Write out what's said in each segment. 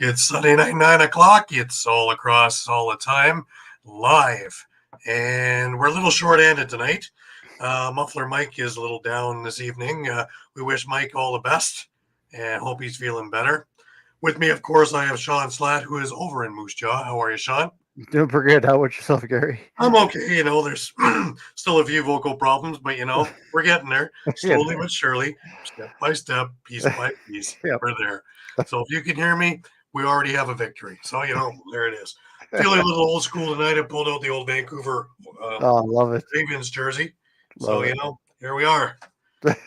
It's Sunday night, 9 o'clock. It's all across all the time, live. And we're a little short-handed tonight. Muffler Mike is a little down this evening. We wish Mike all the best and hope he's feeling better. With me, of course, I have Shawn Slaght, who is over in Moose Jaw. How are you, Shawn? Doing pretty good. How about yourself, Gary? I'm okay. There's still a few vocal problems, but, we're getting there slowly but surely, step by step, piece by piece. Yep. We're there. So if you can hear me, we already have a victory. So, there it is. Feeling a little old school tonight. I pulled out the old Vancouver Oh, love it. Ravens jersey. Love it. Here we are. But,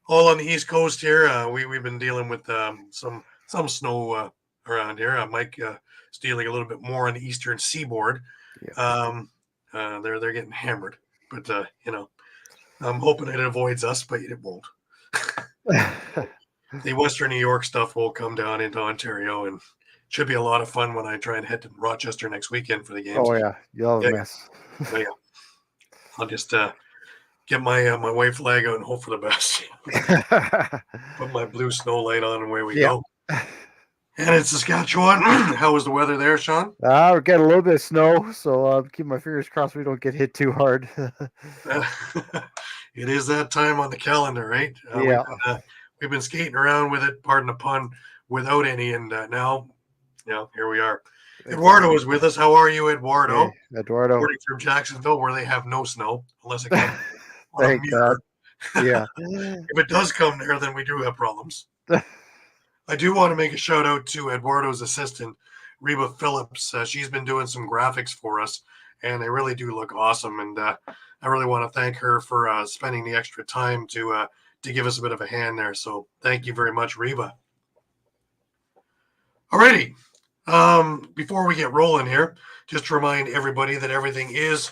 all on the East Coast here, we've been dealing with some snow around here. Mike is dealing a little bit more on the eastern seaboard. Yeah. They're getting hammered. But, I'm hoping it avoids us, but it won't. The Western New York stuff will come down into Ontario, and should be a lot of fun when I try and head to Rochester next weekend for the games. Oh, yeah. You'll have a mess. Yeah. I'll just get my white flag out and hope for the best. Put my blue snow light on, and away we go. And it's Saskatchewan. How was the weather there, Shawn? We're getting a little bit of snow, so keep my fingers crossed we don't get hit too hard. It is that time on the calendar, right? We've been skating around with it, pardon the pun, without any, and now, here we are. Eduardo is with us. How are you, Eduardo? Hey, Eduardo. Reporting from Jacksonville, where they have no snow, unless it comes. Thank God. Yeah. If it does come there, then we do have problems. I do want to make a shout out to Eduardo's assistant, Reba Phillips. She's been doing some graphics for us, and they really do look awesome. And I really want to thank her for spending the extra time to give us a bit of a hand there. So thank you very much, Reba. Alrighty. Before we get rolling here, just to remind everybody that everything is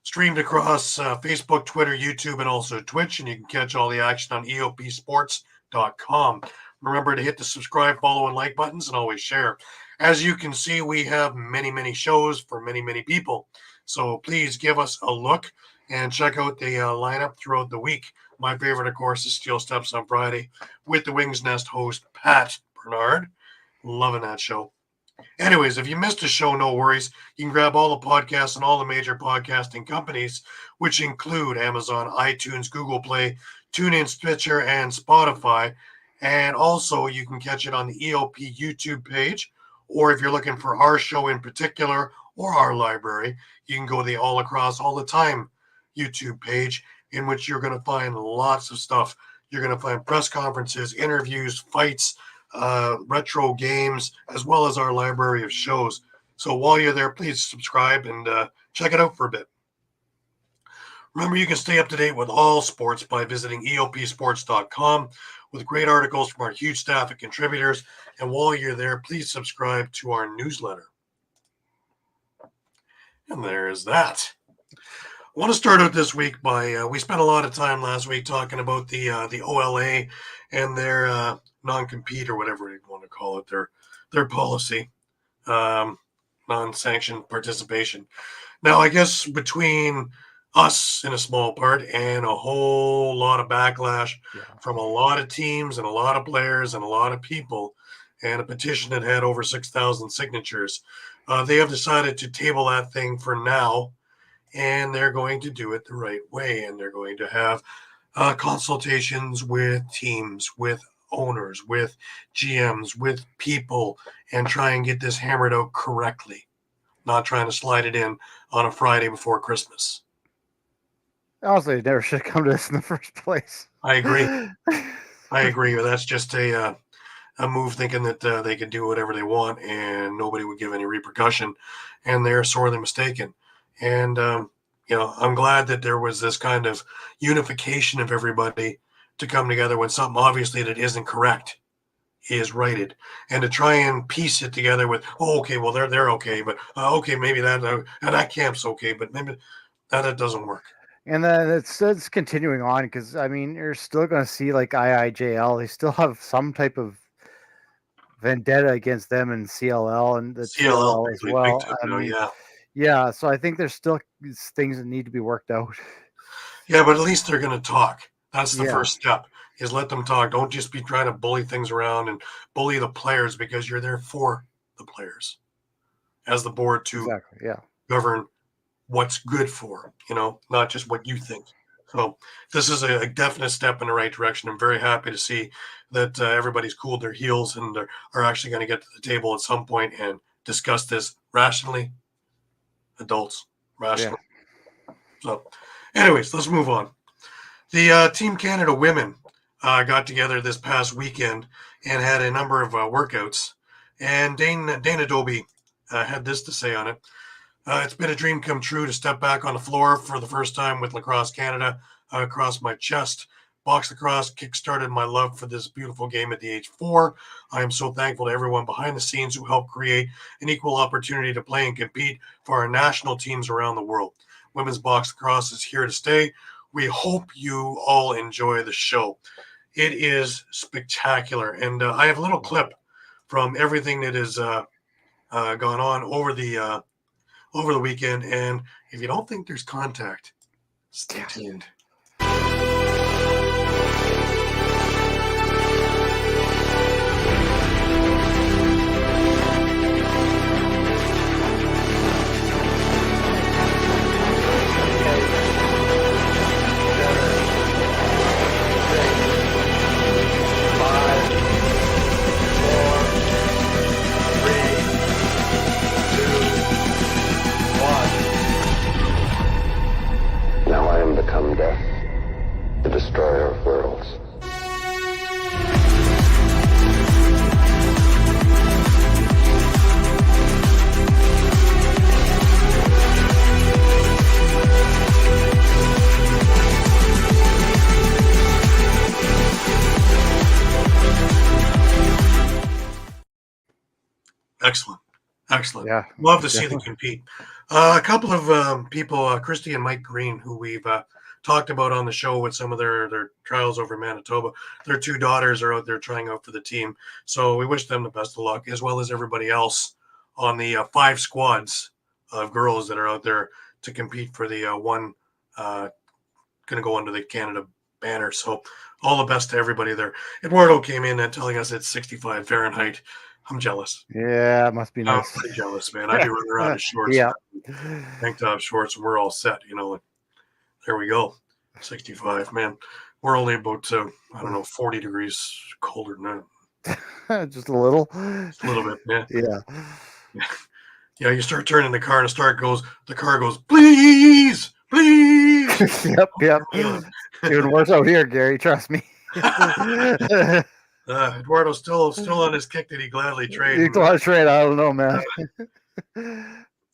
streamed across Facebook, Twitter, YouTube, and also Twitch, and you can catch all the action on eopsports.com. Remember to hit the subscribe, follow, and like buttons, and always share. As you can see, we have many, many shows for many, many people. So please give us a look and check out the lineup throughout the week. My favorite, of course, is Steel Steps on Friday with the Wings Nest host, Pat Bernard. Loving that show. Anyways, if you missed a show, no worries. You can grab all the podcasts and all the major podcasting companies, which include Amazon, iTunes, Google Play, TuneIn, Stitcher, and Spotify. And also, you can catch it on the EOP YouTube page. Or if you're looking for our show in particular or our library, you can go to the All Across All the Time YouTube page, in which you're going to find lots of stuff. You're going to find press conferences, interviews, fights, retro games, as well as our library of shows. So while you're there, please subscribe and check it out for a bit. Remember, you can stay up to date with all sports by visiting eopsports.com with great articles from our huge staff of contributors. And while you're there, please subscribe to our newsletter. And there is that. I want to start out this week by, we spent a lot of time last week talking about the OLA and their non-compete, or whatever you want to call it, their policy, non-sanctioned participation. Now, I guess between us in a small part and a whole lot of backlash from a lot of teams and a lot of players and a lot of people, and a petition that had over 6,000 signatures, they have decided to table that thing for now, and they're going to do it the right way, and they're going to have consultations with teams, with owners, with GMs, with people, and try and get this hammered out correctly, not trying to slide it in on a Friday before Christmas. Honestly, it never should have come to this in the first place. I agree. That's just a move thinking that they could do whatever they want and nobody would give any repercussion, and they're sorely mistaken. And, I'm glad that there was this kind of unification of everybody to come together when something obviously that isn't correct is righted, and to try and piece it together with, okay, well, they're okay, but okay, maybe that camp's okay, but maybe that doesn't work. And then it's continuing on because, I mean, you're still going to see like IIJL. They still have some type of vendetta against them in CLL and the CLL as well. Yeah. So I think there's still things that need to be worked out. Yeah, but at least they're going to talk. That's the first step. is let them talk. Don't just be trying to bully things around and bully the players, because you're there for the players as the board to Exactly. Yeah. govern what's good for, not just what you think. So this is a definite step in the right direction. I'm very happy to see that everybody's cooled their heels and are actually going to get to the table at some point and discuss this rationally. Adults, rationally. Yeah. So anyways, let's move on. The Team Canada women got together this past weekend and had a number of workouts. And Dana Dobie had this to say on it. It's been a dream come true to step back on the floor for the first time with Lacrosse Canada across my chest. Box lacrosse kickstarted my love for this beautiful game at the age 4. I am so thankful to everyone behind the scenes who helped create an equal opportunity to play and compete for our national teams around the world. Women's box lacrosse is here to stay. We hope you all enjoy the show. It is spectacular. And I have a little clip from everything that has gone on over the weekend. And if you don't think there's contact, stay tuned. Now I am become death, the destroyer of worlds. Excellent. Yeah. Love to see them compete. A couple of people, Christy and Mike Green, who we've talked about on the show with some of their trials over Manitoba. Their 2 daughters are out there trying out for the team. So we wish them the best of luck, as well as everybody else on the 5 squads of girls that are out there to compete for the one going to go under the Canada banner. So all the best to everybody there. Eduardo came in and telling us it's 65 Fahrenheit. I'm jealous. Yeah, it must be nice. I'm pretty jealous, man. I'd be running around in shorts. Yeah. Tank top, shorts, and we're all set. There we go. 65, man. We're only about 40 degrees colder than that. Just a little. Just a little bit, yeah. Yeah. Yeah, you start turning the car and the car goes, please. Yep. Even worse out here, Gary. Trust me. Eduardo's still on his kick that he gladly traded. You gladly trade? I don't know, man.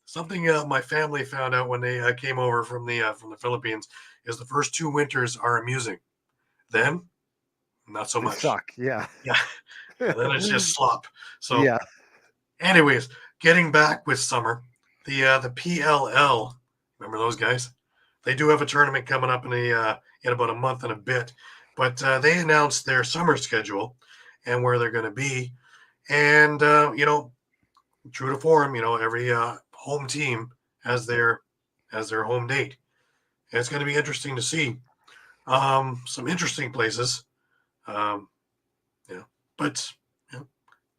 Something my family found out when they came over from the Philippines is the first 2 winters are amusing. Then, not so much. They suck. Yeah. And then it's just slop. So, yeah. Anyways, getting back with summer, the PLL. Remember those guys? They do have a tournament coming up in about a month and a bit, but they announced their summer schedule and where they're going to be, and true to form, every home team has their home date. And it's going to be interesting to see some interesting places. But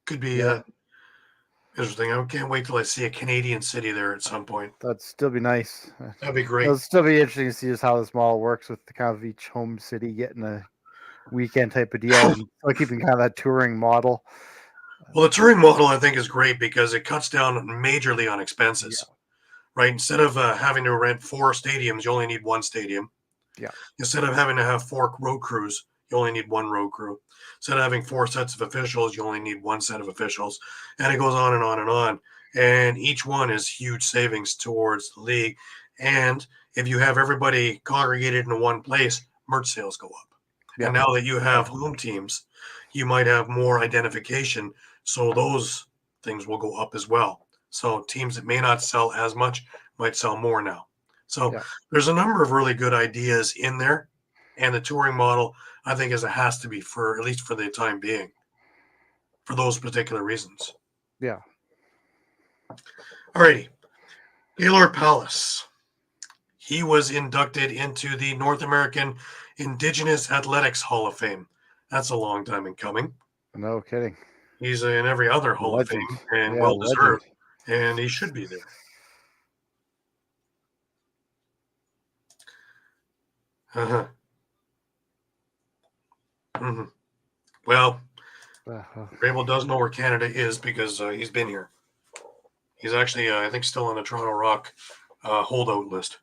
could be interesting. I can't wait till I see a Canadian city there at some point. That'd still be nice. That'd be great. It'll still be interesting to see just how this model works with the kind of each home city getting a weekend type of deal and keeping kind of that touring model. Well, the touring model, I think, is great because it cuts down majorly on expenses, right? Instead of having to rent 4 stadiums, you only need 1 stadium. Yeah. Instead of having to have 4 road crews, you only need 1 road crew. Instead of having 4 sets of officials, you only need 1 set of officials. And it goes on and on and on. And each one is huge savings towards the league. And if you have everybody congregated in one place, merch sales go up. Yeah. And now that you have home teams, you might have more identification. So those things will go up as well. So teams that may not sell as much might sell more now. So there's a number of really good ideas in there. And the touring model, I think, has to be for at least for the time being, for those particular reasons. Yeah. All righty. Gaylord Palace. He was inducted into the North American Indigenous Athletics Hall of Fame. That's a long time in coming. No kidding. He's in every other Hall of Legend. Fame and Yeah, well legend. deserved, and he should be there. Uh-huh. Mm-hmm. Well, Grable does know where Canada is because he's been here. He's actually, I think, still on the Toronto Rock holdout list.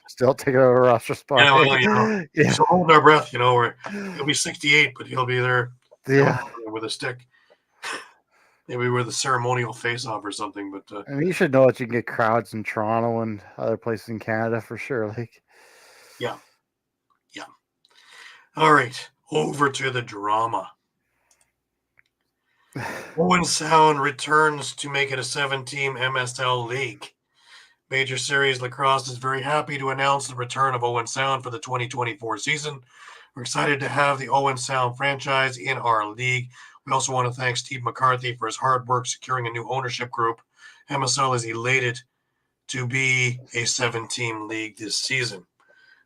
Still taking over a roster spot. Yeah, well, Yeah. So holding our breath, where he'll be 68, but he'll be there Yeah. with a stick. Maybe with a ceremonial face-off or something. But I mean, you should know that you can get crowds in Toronto and other places in Canada for sure. Like, yeah. All right, over to the drama. Owen Sound returns to make it a 7-team MSL league. Major Series Lacrosse is very happy to announce the return of Owen Sound for the 2024 season. We're excited to have the Owen Sound franchise in our league. We also want to thank Steve McCarthy for his hard work securing a new ownership group. MSL is elated to be a 7-team league this season.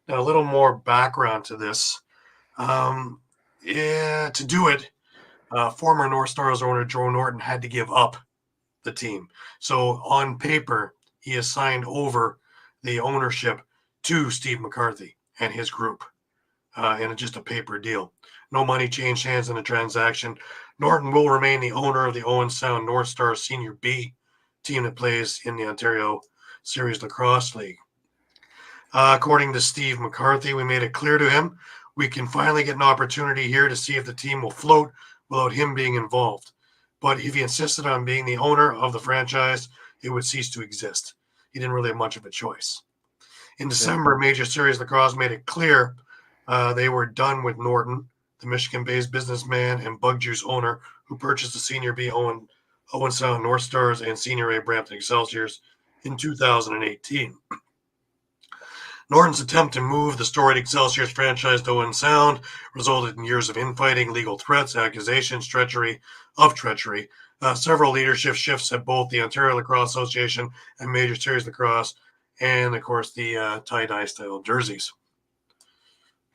Now, a little more background to this. To do it, former North Stars owner Joe Norton had to give up the team. So on paper, he has signed over the ownership to Steve McCarthy and his group in just a paper deal. No money changed hands in the transaction. Norton will remain the owner of the Owen Sound North Stars Senior B team that plays in the Ontario Series Lacrosse League. According to Steve McCarthy, we made it clear to him we can finally get an opportunity here to see if the team will float without him being involved. But if he insisted on being the owner of the franchise, it would cease to exist. He didn't really have much of a choice. In December, Major Series Lacrosse made it clear they were done with Norton, the Michigan-based businessman and Bug Juice owner who purchased the Senior B Owen Sound North Stars and Senior A Brampton Excelsiors in 2018. Norton's attempt to move the storied Excelsiors franchise to Owen Sound resulted in years of infighting, legal threats, accusations, treachery. Several leadership shifts at both the Ontario Lacrosse Association and Major Series Lacrosse, and of course the tie-dye style jerseys.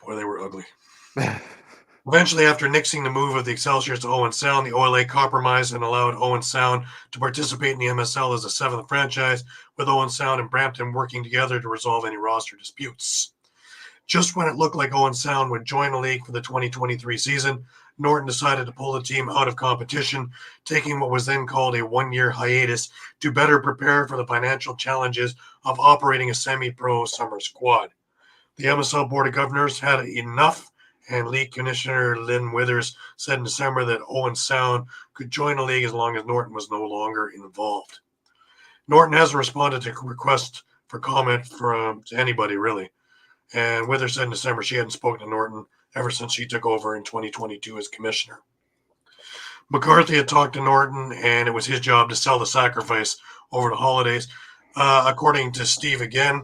Boy, they were ugly. Eventually, after nixing the move of the Excelsiors to Owen Sound, the OLA compromised and allowed Owen Sound to participate in the MSL as a 7th franchise, with Owen Sound and Brampton working together to resolve any roster disputes. Just when it looked like Owen Sound would join the league for the 2023 season, Norton decided to pull the team out of competition, taking what was then called a 1-year hiatus to better prepare for the financial challenges of operating a semi-pro summer squad. The MSL Board of Governors had enough, and League Commissioner Lynn Withers said in December that Owen Sound could join the league as long as Norton was no longer involved. Norton hasn't responded to requests for comment from anybody, really. And Withers said in December she hadn't spoken to Norton ever since she took over in 2022 as commissioner. McCarthy had talked to Norton, and it was his job to sell the sacrifice over the holidays. According to Steve again,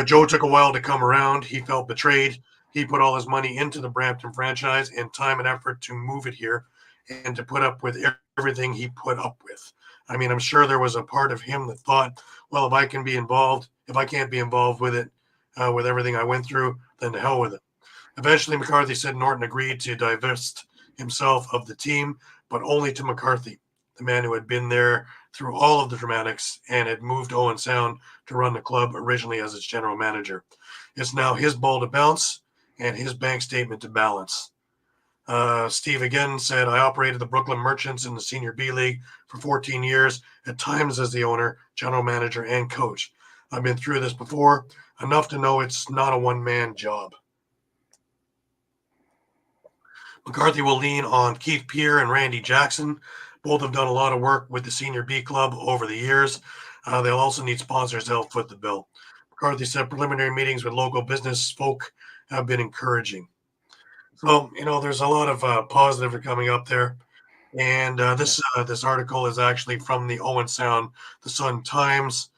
Joe took a while to come around. He felt betrayed. He put all his money into the Brampton franchise and time and effort to move it here and to put up with everything he put up with. I mean, I'm sure there was a part of him that thought, well, if I can't be involved with it, with everything I went through, then to hell with it. Eventually, McCarthy said Norton agreed to divest himself of the team, but only to McCarthy, the man who had been there through all of the dramatics and had moved Owen Sound to run the club originally as its general manager. It's now his ball to bounce and his bank statement to balance. Steve again said, I operated the Brooklyn Merchants in the Senior B League for 14 years, at times as the owner, general manager, and coach. I've been through this before, enough to know it's not a one-man job. McCarthy will lean on Keith Peer and Randy Jackson. Both have done a lot of work with the Senior B Club over the years. They'll also need sponsors to help foot the bill. McCarthy said preliminary meetings with local business folk have been encouraging. So, there's a lot of positive coming up there. And this article is actually from the Owen Sound, the Sun Times,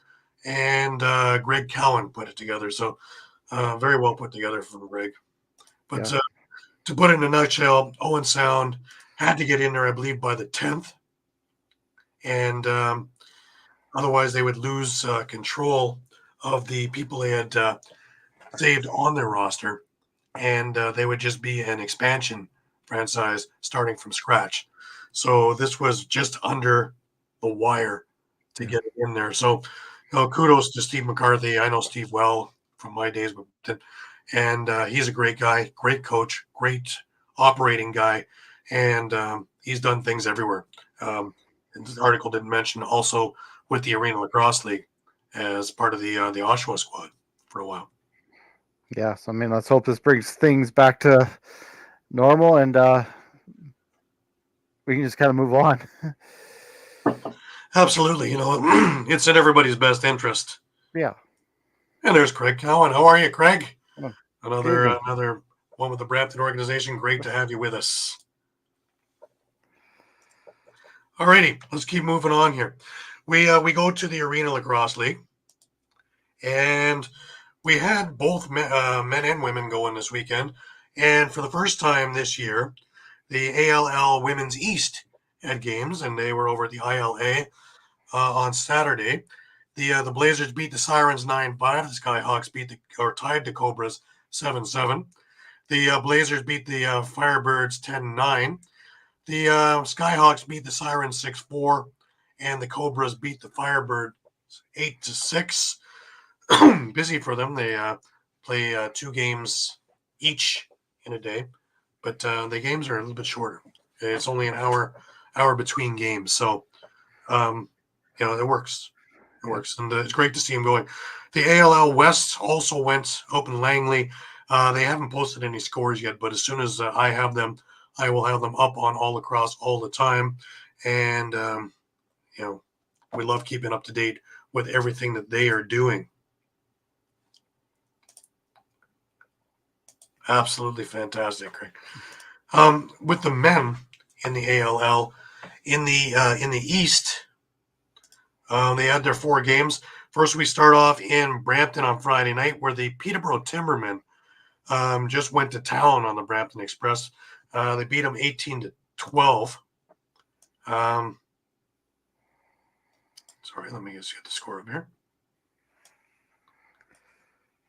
and Greg Cowan put it together. So very well put together from Greg. But to put it in a nutshell, Owen Sound had to get in there, I believe, by the 10th. And otherwise they would lose control of the people they had saved on their roster. and they would just be an expansion franchise starting from scratch. So this was just under the wire to get it in there. So, kudos to Steve McCarthy. I know Steve well from my days with him, and he's a great guy, great coach, great operating guy, and he's done things everywhere. And this article didn't mention also with the Arena Lacrosse League as part of the Oshawa squad for a while. Yeah, so I mean, let's hope this brings things back to normal, and we can just kind of move on. Absolutely, it's in everybody's best interest. Yeah. And there's Craig Cowan. How are you, Craig? Oh, Another one with the Brampton organization. Great to have you with us. Alrighty, let's keep moving on here. We go to the Arena Lacrosse League, and we had both men and women going this weekend. And for the first time this year, the ALL Women's East had games, and they were over at the ILA on Saturday. The Blazers beat the Sirens 9-5. The Skyhawks tied the Cobras 7-7. The Blazers beat the Firebirds 10-9. The Skyhawks beat the Sirens 6-4, and the Cobras beat the Firebirds 8-6. Busy for them. They play 2 games each in a day, but the games are a little bit shorter. It's only an hour between games, so it works. It works, and it's great to see them going. The ALL West also went open Langley. They haven't posted any scores yet, but as soon as I have them, I will have them up on All Lacrosse all the time. And, we love keeping up to date with everything that they are doing. Absolutely fantastic, Craig. With the men in the ALL, in the East, they had their 4 games. First, we start off in Brampton on Friday night, where the Peterborough Timbermen just went to town on the Brampton Express. They beat them 18-12. Sorry, let me just get the score up here.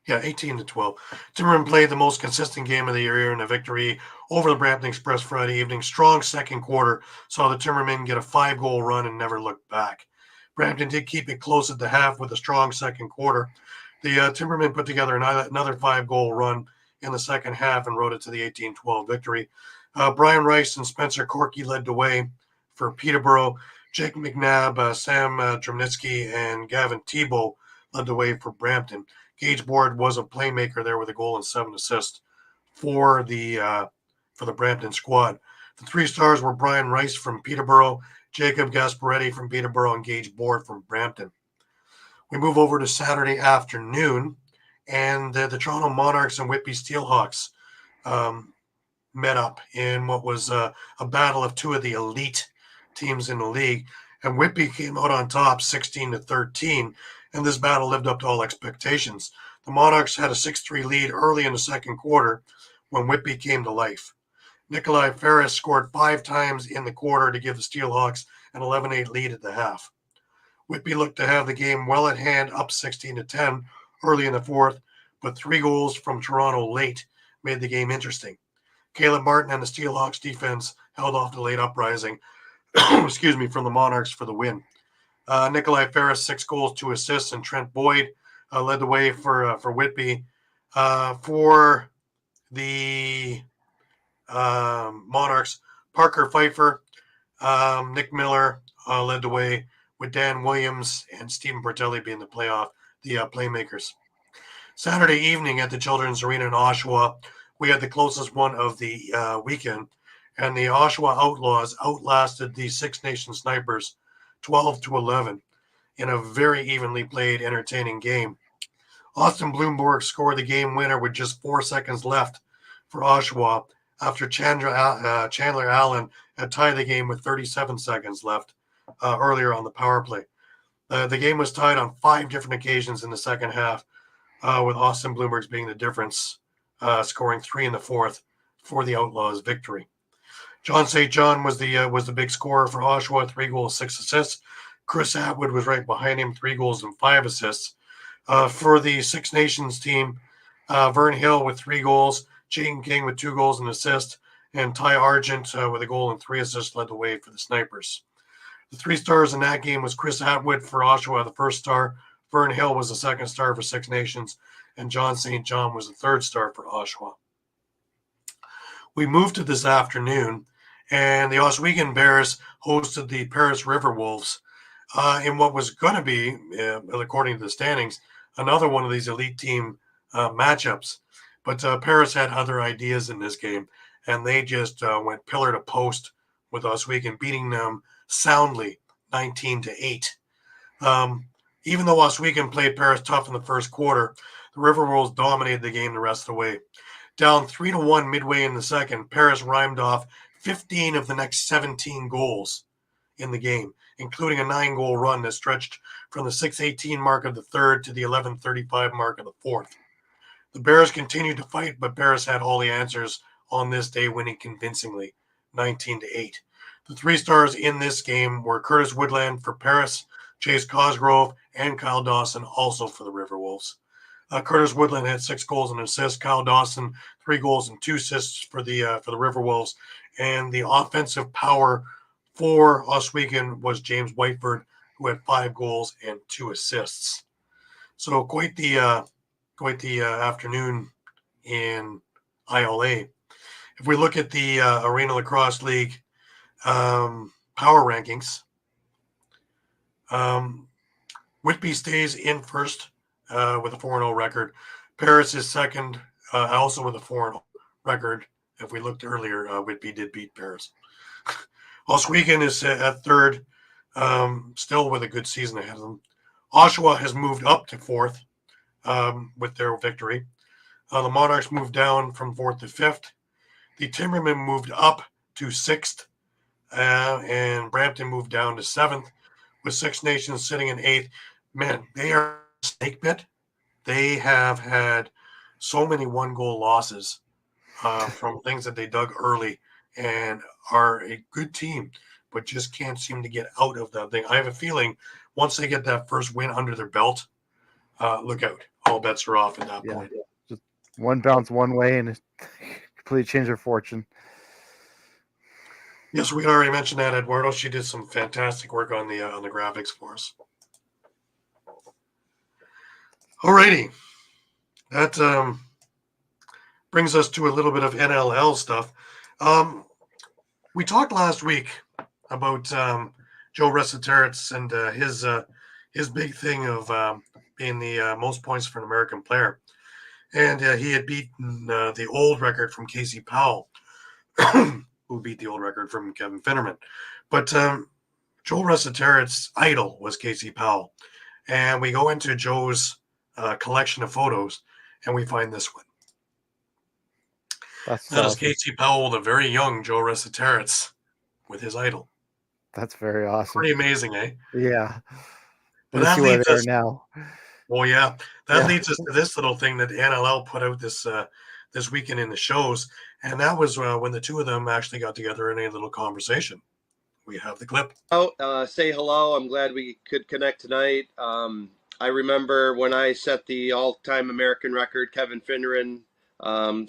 Yeah, 18-12. Timbermen played the most consistent game of the year in a victory over the Brampton Express Friday evening. Strong second quarter saw the Timbermen get a 5-goal run and never looked back. Brampton did keep it close at the half with a strong second quarter. The Timbermen put together another 5-goal run in the second half and rode it to the 18-12 victory. Brian Rice and Spencer Corky led the way for Peterborough. Jake McNabb, Sam Drumnitsky, and Gavin Tebow led the way for Brampton. Gage Board was a playmaker there with a goal and 7 assists for the Brampton squad. The 3 stars were Brian Rice from Peterborough, Jacob Gasparetti from Peterborough, and Gage Board from Brampton. We move over to Saturday afternoon, and the Toronto Monarchs and Whitby Steelhawks met up in what was a battle of 2 of the elite teams in the league. And Whitby came out on top 16-13, and this battle lived up to all expectations. The Monarchs had a 6-3 lead early in the second quarter when Whitby came to life. Nikolai Ferris scored 5 times in the quarter to give the Steelhawks an 11-8 lead at the half. Whitby looked to have the game well at hand, up 16-10 early in the fourth, but 3 goals from Toronto late made the game interesting. Caleb Martin and the Steelhawks defense held off the late uprising from the Monarchs for the win. Nikolai Ferris, 6 goals, 2 assists, and Trent Boyd led the way for Whitby. For the Monarchs, Parker Pfeiffer, Nick Miller led the way, with Dan Williams and Stephen Bertelli being the playmakers. Saturday evening at the Children's Arena in Oshawa, we had the closest one of the weekend, and the Oshawa Outlaws outlasted the Six Nations Snipers 12-11 in a very evenly played, entertaining game. Austin Bloomberg scored the game winner with just 4 seconds left for Oshawa after Chandler Allen had tied the game with 37 seconds left earlier on the power play. The game was tied on 5 different occasions in the second half, with Austin Bloomberg's being the difference, scoring 3 in the fourth for the Outlaws' victory. John St. John was the big scorer for Oshawa, 3 goals, 6 assists. Chris Atwood was right behind him, 3 goals and 5 assists. For the Six Nations team, Vern Hill with 3 goals, Jaden King with 2 goals and assist, and Ty Argent with a goal and 3 assists led the way for the Snipers. The 3 stars in that game was Chris Atwood for Oshawa, the first star. Vern Hill was the second star for Six Nations, and John St. John was the third star for Oshawa. We moved to this afternoon, and the Oswego Bears hosted the Paris River Wolves in what was going to be, according to the standings, another one of these elite team matchups. But Paris had other ideas in this game, and they just went pillar to post with Oswego, beating them soundly 19-8. Even though Oswego played Paris tough in the first quarter, the River Wolves dominated the game the rest of the way. Down 3-1 midway in the second, Paris rhymed off 15 of the next 17 goals in the game, including a 9-goal run that stretched from the 6:18 mark of the third to the 11:35 mark of the fourth. The Bears continued to fight, but Paris had all the answers on this day, winning convincingly 19-8. The 3 stars in this game were Curtis Woodland for Paris, Chase Cosgrove, and Kyle Dawson also for the River Wolves. Curtis Woodland had 6 goals and assists. Kyle Dawson 3 goals and 2 assists for the River Wolves. And the offensive power for Oswego was James Whiteford, who had 5 goals and 2 assists. So quite the afternoon in ILA. If we look at the Arena Lacrosse League power rankings, Whitby stays in first with a 4-0 record. Paris is second, also with a 4-0 record. If we looked earlier, Whitby did beat Paris. Oswego is at third, still with a good season ahead of them. Oshawa has moved up to fourth with their victory. The Monarchs moved down from fourth to fifth. The Timbermen moved up to sixth, and Brampton moved down to seventh, with Six Nations sitting in eighth. Man, they are a snake bit. They have had so many 1-goal losses from things that they dug early, and are a good team, but just can't seem to get out of that thing. I have a feeling once they get that first win under their belt, look out. All bets are off at that point. Just one bounce one way and completely change their fortune. Yes, we already mentioned that, Eduardo. She did some fantastic work on the graphics for us. Alrighty. That brings us to a little bit of NLL stuff. We talked last week about Joe Resetaritz and his big thing of being the most points for an American player. And he had beaten the old record from Casey Powell, who beat the old record from Kevin Finnerman. But Joe Resetarit's idol was Casey Powell. And we go into Joe's collection of photos, and we find this one. That is Casey Powell, the very young Joe Resetaritz, with his idol. That's very awesome. Pretty amazing, eh? Yeah. But that leads us now. Well, yeah, that leads us to this little thing that NLL put out this weekend in the shows, and that was when the two of them actually got together in a little conversation. We have the clip. Say hello. I'm glad we could connect tonight. I remember when I set the all-time American record, Kevin Finneran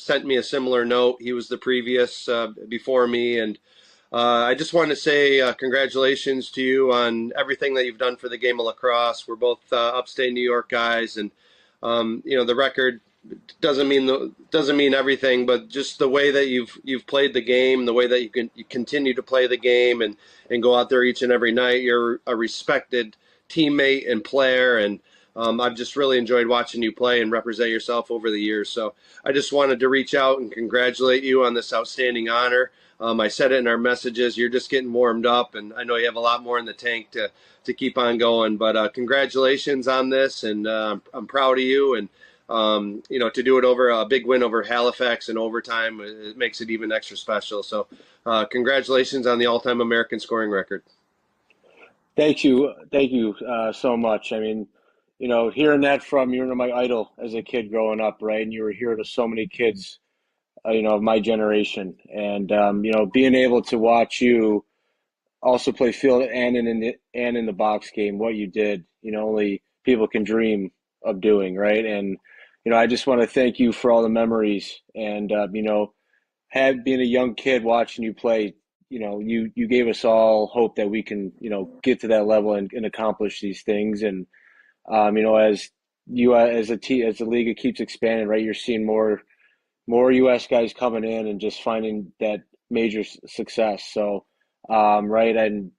sent me a similar note. He was the previous before me, and I just want to say congratulations to you on everything that you've done for the game of lacrosse. We're both upstate New York guys, and the record doesn't mean everything, but just the way that you've played the game, the way that you continue to play the game and go out there each and every night. You're a respected teammate and player, and I've just really enjoyed watching you play and represent yourself over the years. So I just wanted to reach out and congratulate you on this outstanding honor. I said it in our messages. You're just getting warmed up, and I know you have a lot more in the tank to keep on going. But congratulations on this, and I'm proud of you. And to do it over a big win over Halifax in overtime, it makes it even extra special. So congratulations on the all-time American scoring record. Thank you so much. I mean, hearing that from you, my idol as a kid growing up, right? And you were here to so many kids, of my generation, and being able to watch you also play field and in the box game, what you did, only people can dream of doing, right? And I just want to thank you for all the memories and, being a young kid watching you play, you gave us all hope that we can, get to that level and accomplish these things. And, as as the league keeps expanding, right, you're seeing more U.S. guys coming in and just finding that major success. So, right. And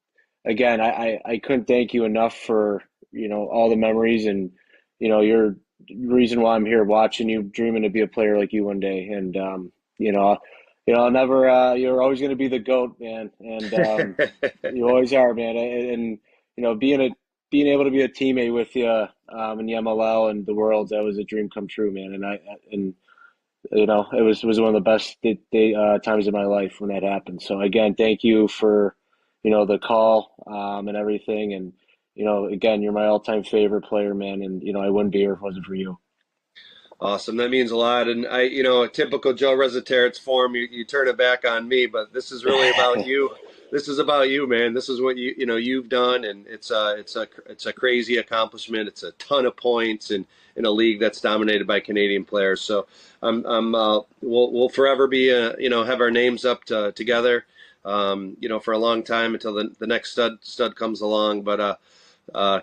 again, I couldn't thank you enough for, all the memories and, you're the reason why I'm here watching you, dreaming to be a player like you one day. And, I'll never, you're always going to be the GOAT, man. And, you always are, man. And, being able to be a teammate with you, in the MLL and the Worlds, that was a dream come true, man. And it was one of the best times of my life when that happened. So again, thank you for, the call, and everything. And, again, you're my all-time favorite player, man. And, I wouldn't be here if it wasn't for you. Awesome. That means a lot. And a typical Joe Resetarits form, you turn it back on me, but this is really about you. This is about you, man. This is what you've done, and it's a crazy accomplishment. It's a ton of points in a league that's dominated by Canadian players. So we'll forever be have our names up together, for a long time until the next stud comes along. But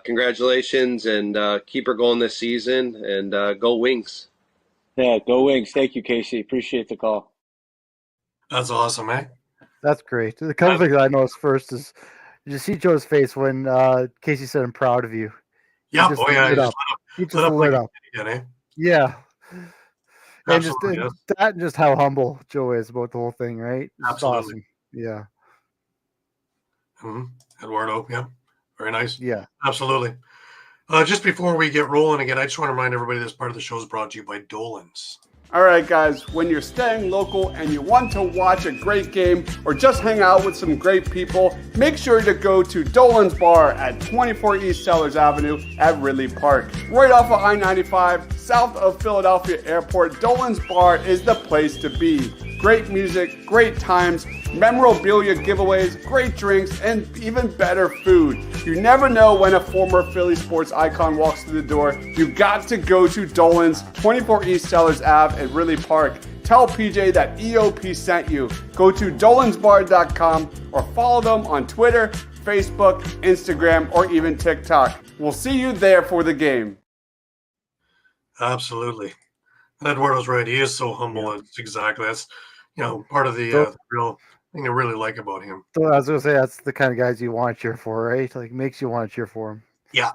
congratulations, and keep her going this season, and go Wings. Yeah, go Wings. Thank you, Casey. Appreciate the call. That's awesome, eh? That's great. The couple things I noticed first is, did you see Joe's face when Casey said, "I'm proud of you"? Yeah. He just lit up. Again, eh? Yeah. And Absolutely, yes. that and just how humble Joe is about the whole thing, right? It's Absolutely. awesome. Yeah. Eduardo, yeah. Very nice. Yeah. Absolutely. Just before we get rolling again, I just want to remind everybody this part of the show is brought to you by Dolan's. All right, guys, when you're staying local and you want to watch a great game or just hang out with some great people, make sure to go to Dolan's Bar at 24 East Sellers Avenue at Ridley Park. Right off of I-95, south of Philadelphia Airport, Dolan's Bar is the place to be. Great music, great times, memorabilia giveaways, great drinks, and even better food. You never know when a former Philly sports icon walks through the door. You got to go to Dolan's, 24 East Sellers Ave at Ridley Park. Tell PJ that EOP sent you. Go to dolansbar.com or follow them on Twitter, Facebook, Instagram, or even TikTok. We'll see you there for the game. Absolutely. Eduardo's right. He is so humble. Yeah. It's exactly. That's, part of the real thing I really like about him. So I was going to say, that's the kind of guys you want to cheer for, right? Like, makes you want to cheer for him. Yeah,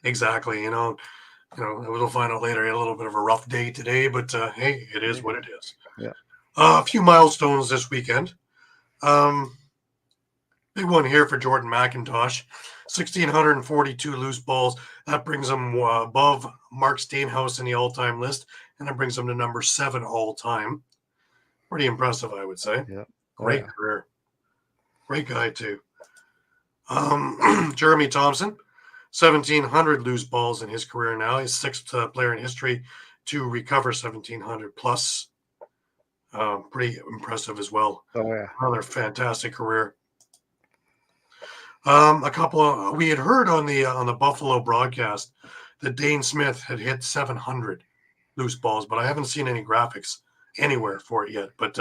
exactly. We'll find out later. He had a little bit of a rough day today, but hey, it is what it is. Yeah. A few milestones this weekend. Big one here for Jordan McIntosh. 1,642 loose balls. That brings him above Mark Steenhouse in the all-time list, and that brings him to number 7 all-time. Pretty impressive, I would say. Yeah. Great career. Great guy, too. Jeremy Thompson, 1,700 loose balls in his career now. He's 6th player in history to recover 1,700 plus. Pretty impressive as well. Oh, yeah. Another fantastic career. We had heard on the Buffalo broadcast that Dane Smith had hit 700 loose balls, but I haven't seen any graphics anywhere for it yet. But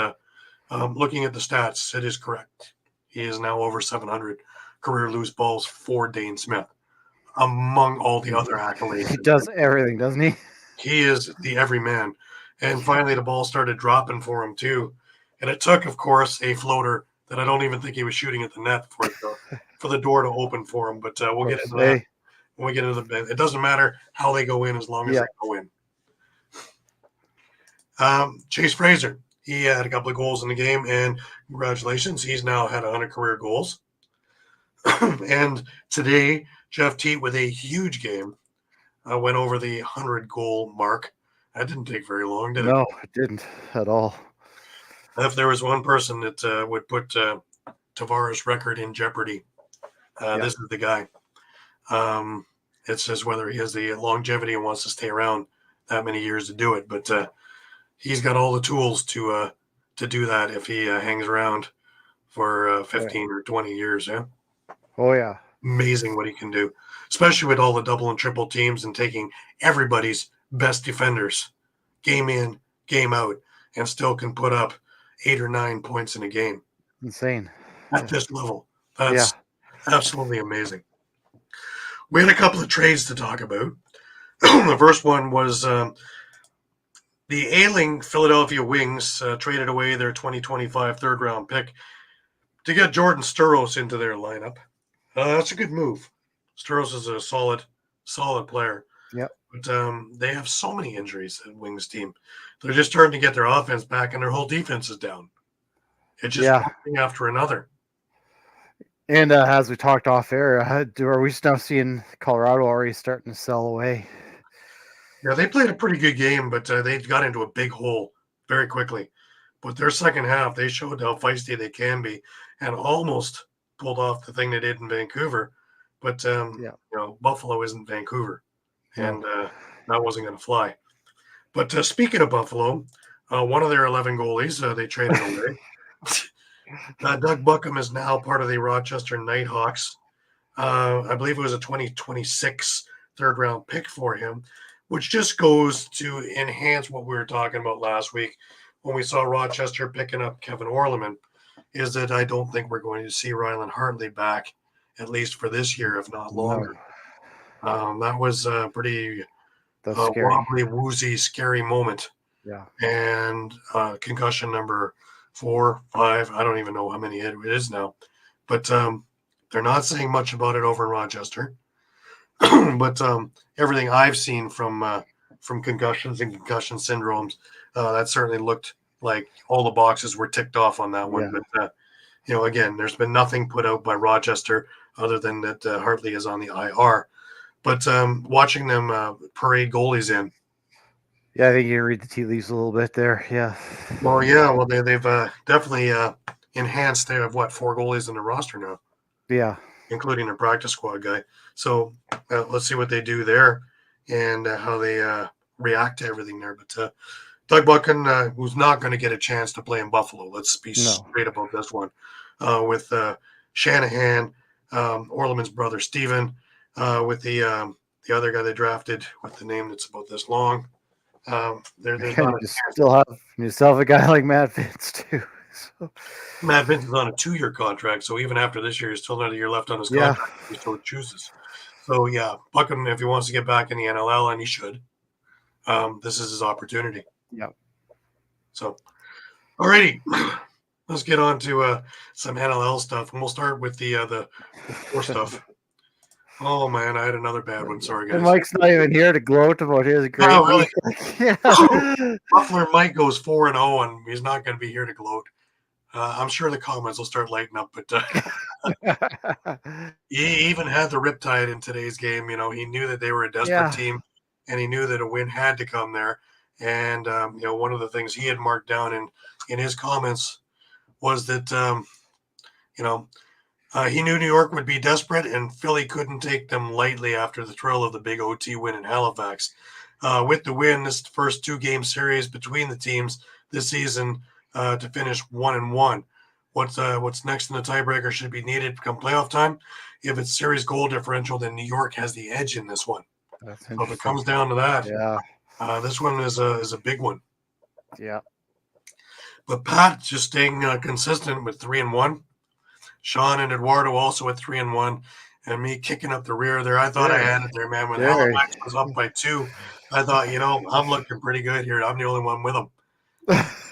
looking at the stats, it is correct. He is now over 700 career loose balls for Dane Smith, among all the other accolades. He does everything, doesn't he? He is the everyman. And finally, the ball started dropping for him, too. And it took, of course, a floater that I don't even think he was shooting at the net for the door to open for him. But we'll get into that when we get into the – it doesn't matter how they go in as long as they go in. Chase Fraser, he had a couple of goals in the game, and congratulations. He's now had 100 career goals. And today, Jeff Teat, with a huge game, went over the 100-goal mark. That didn't take very long, did it? No, it didn't at all. If there was one person that would put Tavares' record in jeopardy, this is the guy. It's just whether he has the longevity and wants to stay around that many years to do it. But he's got all the tools to do that if he hangs around for 15 or 20 years. Yeah. Oh, yeah. Amazing what he can do, especially with all the double and triple teams and taking everybody's best defenders game in, game out, and still can put up 8 or 9 points in a game Insane. at this level. Yeah. That's absolutely amazing. We had a couple of trades to talk about. The first one was the ailing Philadelphia Wings traded away their 2025 third-round pick to get Jordan Sturros into their lineup. That's a good move. Sturros is a solid player. Yep. But they have so many injuries at Wings team. They're just starting to get their offense back, and their whole defense is down. It's just one thing after another. And as we talked off air, are we now seeing Colorado already starting to sell away? Yeah, they played a pretty good game, but they got into a big hole very quickly. But their second half, they showed how feisty they can be and almost pulled off the thing they did in Vancouver. But, Buffalo isn't Vancouver, and that wasn't going to fly. But speaking of Buffalo, one of their 11 goalies, they traded away. Doug Buckham is now part of the Rochester Nighthawks. I believe it was a 2026 third-round pick for him, which just goes to enhance what we were talking about last week when we saw Rochester picking up Kevin Orleman, is that I don't think we're going to see Ryland Hartley back, at least for this year, if not longer. No. That was a pretty wobbly, woozy, scary moment. Yeah. And concussion number 4, 5, I don't even know how many it is now. But they're not saying much about it over in Rochester. But everything I've seen from concussions and concussion syndromes, that certainly looked like all the boxes were ticked off on that one. But, again, there's been nothing put out by Rochester other than that Hartley is on the IR. But watching them parade goalies in. Yeah, I think you can read the tea leaves a little bit there. Yeah. Well, yeah. Well, they've definitely enhanced. They have, 4 goalies in the roster now? Yeah. Including a practice squad guy. So let's see what they do there and how they react to everything there. But Doug Buchan, who's not going to get a chance to play in Buffalo. Let's be straight about this one. With Shanahan, Orleman's brother, Steven, with the other guy they drafted with the name that's about this long. There's not you still have a guy like Matt Vince too. So. Matt Vince is on a 2-year contract, so even after this year, there's still another year left on his contract. He still chooses. So Buchan, if he wants to get back in the NLL, and he should, this is his opportunity. Yeah. So, alrighty, let's get on to some NLL stuff, and we'll start with the 4 stuff. Oh man, I had another bad one. Sorry, guys. And Mike's not even here to gloat about his great. Oh, really? Yeah. Muffler Mike goes 4-0, and he's not going to be here to gloat. I'm sure the comments will start lighting up, but he even had the riptide in today's game. He knew that they were a desperate team, and he knew that a win had to come there. And one of the things he had marked down in his comments was that he knew New York would be desperate, and Philly couldn't take them lightly after the thrill of the big OT win in Halifax. With the win, this first 2-game series between the teams this season to finish 1-1. What's next in the tiebreaker should be needed come playoff time. If it's series goal differential, then New York has the edge in this one. So if it comes down to that, this one is a big one. Yeah. But Pat just staying consistent with 3-1. Shawn and Eduardo also at 3-1, and me kicking up the rear there. I thought I had it there, man. When Halifax was up by 2, I thought, I'm looking pretty good here. I'm the only one with them.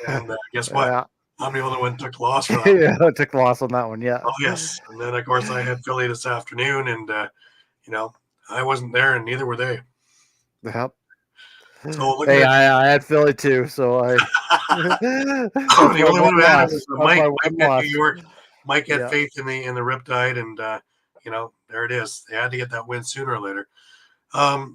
And guess what? Yeah. I'm the only one who took the loss for that. Yeah, I took the loss on that one. Yeah. Oh, yes. And then, of course, I had Philly this afternoon, and, I wasn't there, and neither were they. Yep. So I had Philly too, so I. The only one who had it was Mike. Mike had New York. Mike had faith in the riptide, and there it is. They had to get that win sooner or later.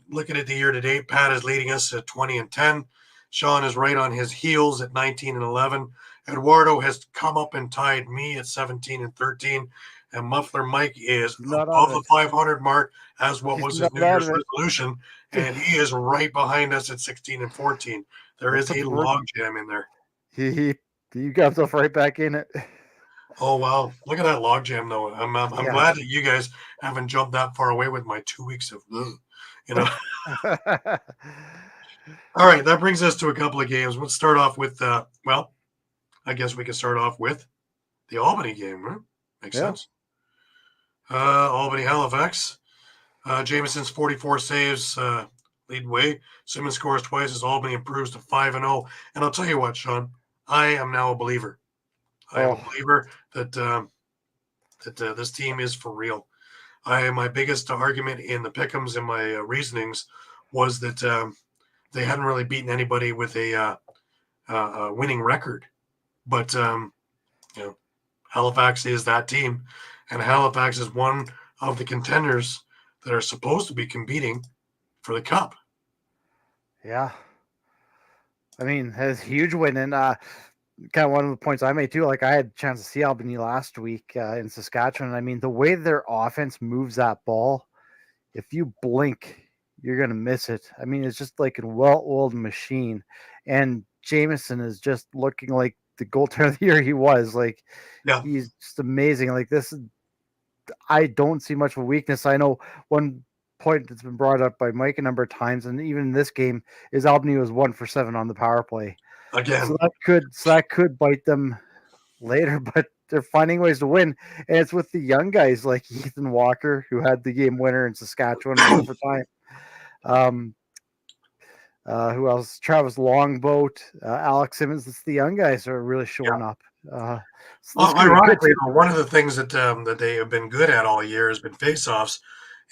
Looking at the year to date, Pat is leading us at 20-10. Shawn is right on his heels at 19-11. Eduardo has come up and tied me at 17-13, and Muffler Mike is above the 500 mark, as what was his New Year's resolution, and he is right behind us at 16-14. There is a log jam in there. You got himself right back in it. Oh wow! Look at that log jam, though. I'm glad that you guys haven't jumped that far away with my 2 weeks of, All right, that brings us to a couple of games. Let's start off with, well, I guess we can start off with the Albany game, right? Makes sense. Albany Halifax. Jameson's 44 saves lead way. Simmons scores twice as Albany improves to 5-0. And I'll tell you what, Shawn, I am now a believer. I am a believer that this team is for real. My biggest argument in the pick'ems and my reasonings was that they hadn't really beaten anybody with a winning record. But Halifax is that team, and Halifax is one of the contenders that are supposed to be competing for the cup. Yeah. I mean, it's a huge win. And kind of one of the points I made too, like I had a chance to see Albany last week in Saskatchewan. I mean, the way their offense moves that ball, if you blink, you're going to miss it. I mean, it's just like a well-oiled machine. And Jameson is just looking like the goaltender of the year he was. Like, he's just amazing. Like, I don't see much of a weakness. I know one point that's been brought up by Mike a number of times, and even in this game, is Albany was 1 for 7 on the power play. Again. So that could bite them later, but they're finding ways to win. And it's with the young guys like Ethan Walker, who had the game winner in Saskatchewan in overtime. Who else? Travis Longboat, Alex Simmons. It's the young guys that are really showing up. Ironically, one of the things that they have been good at all year has been faceoffs.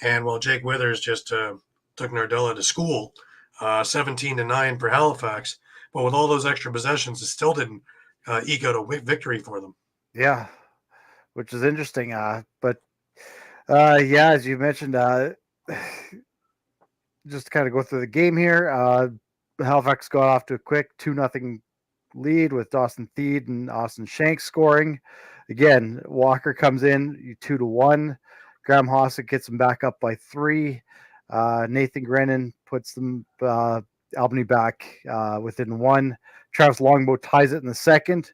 And Jake Withers just took Nardella to school, 17-9 for Halifax. But with all those extra possessions, it still didn't eke out a victory for them. Yeah, which is interesting. But as you mentioned, just to kind of go through the game here, Halifax got off to a quick 2-0 lead with Dawson Theed and Austin Shanks scoring. Again, Walker comes in 2-1. Graham Hossick gets them back up by 3. Nathan Grennan puts them Albany back within 1. Travis Longboat ties it in the second.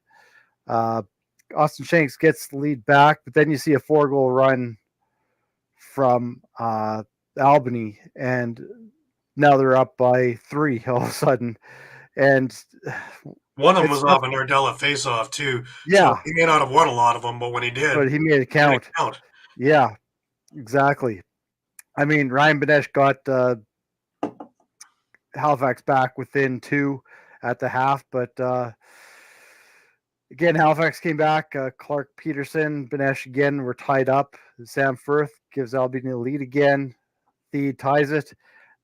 Austin Shanks gets the lead back, but then you see a 4-goal run from Albany, and now they're up by 3 all of a sudden. And one of them was off a Nardella face-off too. Yeah, so he may not have won a lot of them, but when he did, he made it count. Yeah, exactly. I mean, Ryan Benesh got Halifax back within 2 at the half, but again, Halifax came back. Clark Peterson, Benesh again were tied up. Sam Firth gives Albany the lead again. Theed ties it.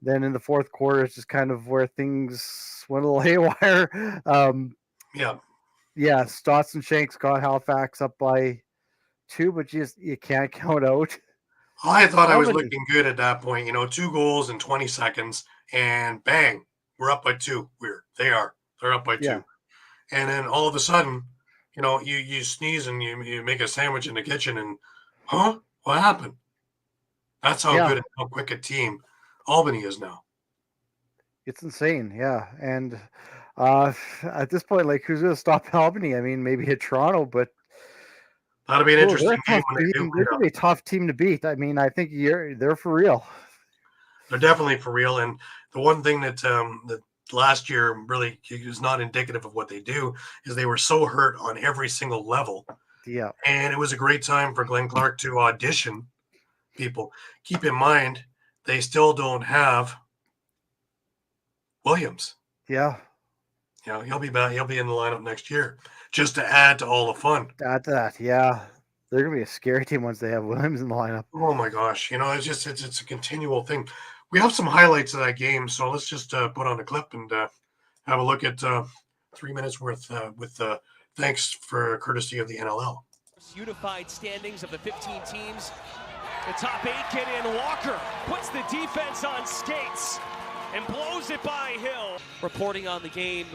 Then in the fourth quarter, it's just kind of where things went a little haywire. Stotts and Shanks got Halifax up by 2, but you can't count out. I thought I was looking good at that point. 2 goals in 20 seconds, and bang, we're up by 2. They're up by 2. Yeah. And then all of a sudden, you sneeze and you make a sandwich in the kitchen, and what happened? That's how good and how quick a team Albany is now. It's insane, yeah. And at this point, like, who's going to stop Albany? I mean, maybe at Toronto, but that'll be an interesting game. They're going to be a tough team to beat. I mean, I think they're for real. They're definitely for real. And the one thing that last year really is not indicative of what they do is they were so hurt on every single level. Yeah. And it was a great time for Glenn Clark to audition people. Keep in mind, they still don't have Williams. Yeah. He'll be back. He'll be in the lineup next year just to add to all the fun. Add to that, yeah. They're going to be a scary team once they have Williams in the lineup. Oh, my gosh. It's a continual thing. We have some highlights of that game, so let's just put on a clip and have a look at 3 minutes worth with thanks for courtesy of the NLL. Unified standings of the 15 teams. The top 8 get in. Walker puts the defense on skates and blows it by Hill. Reporting on the game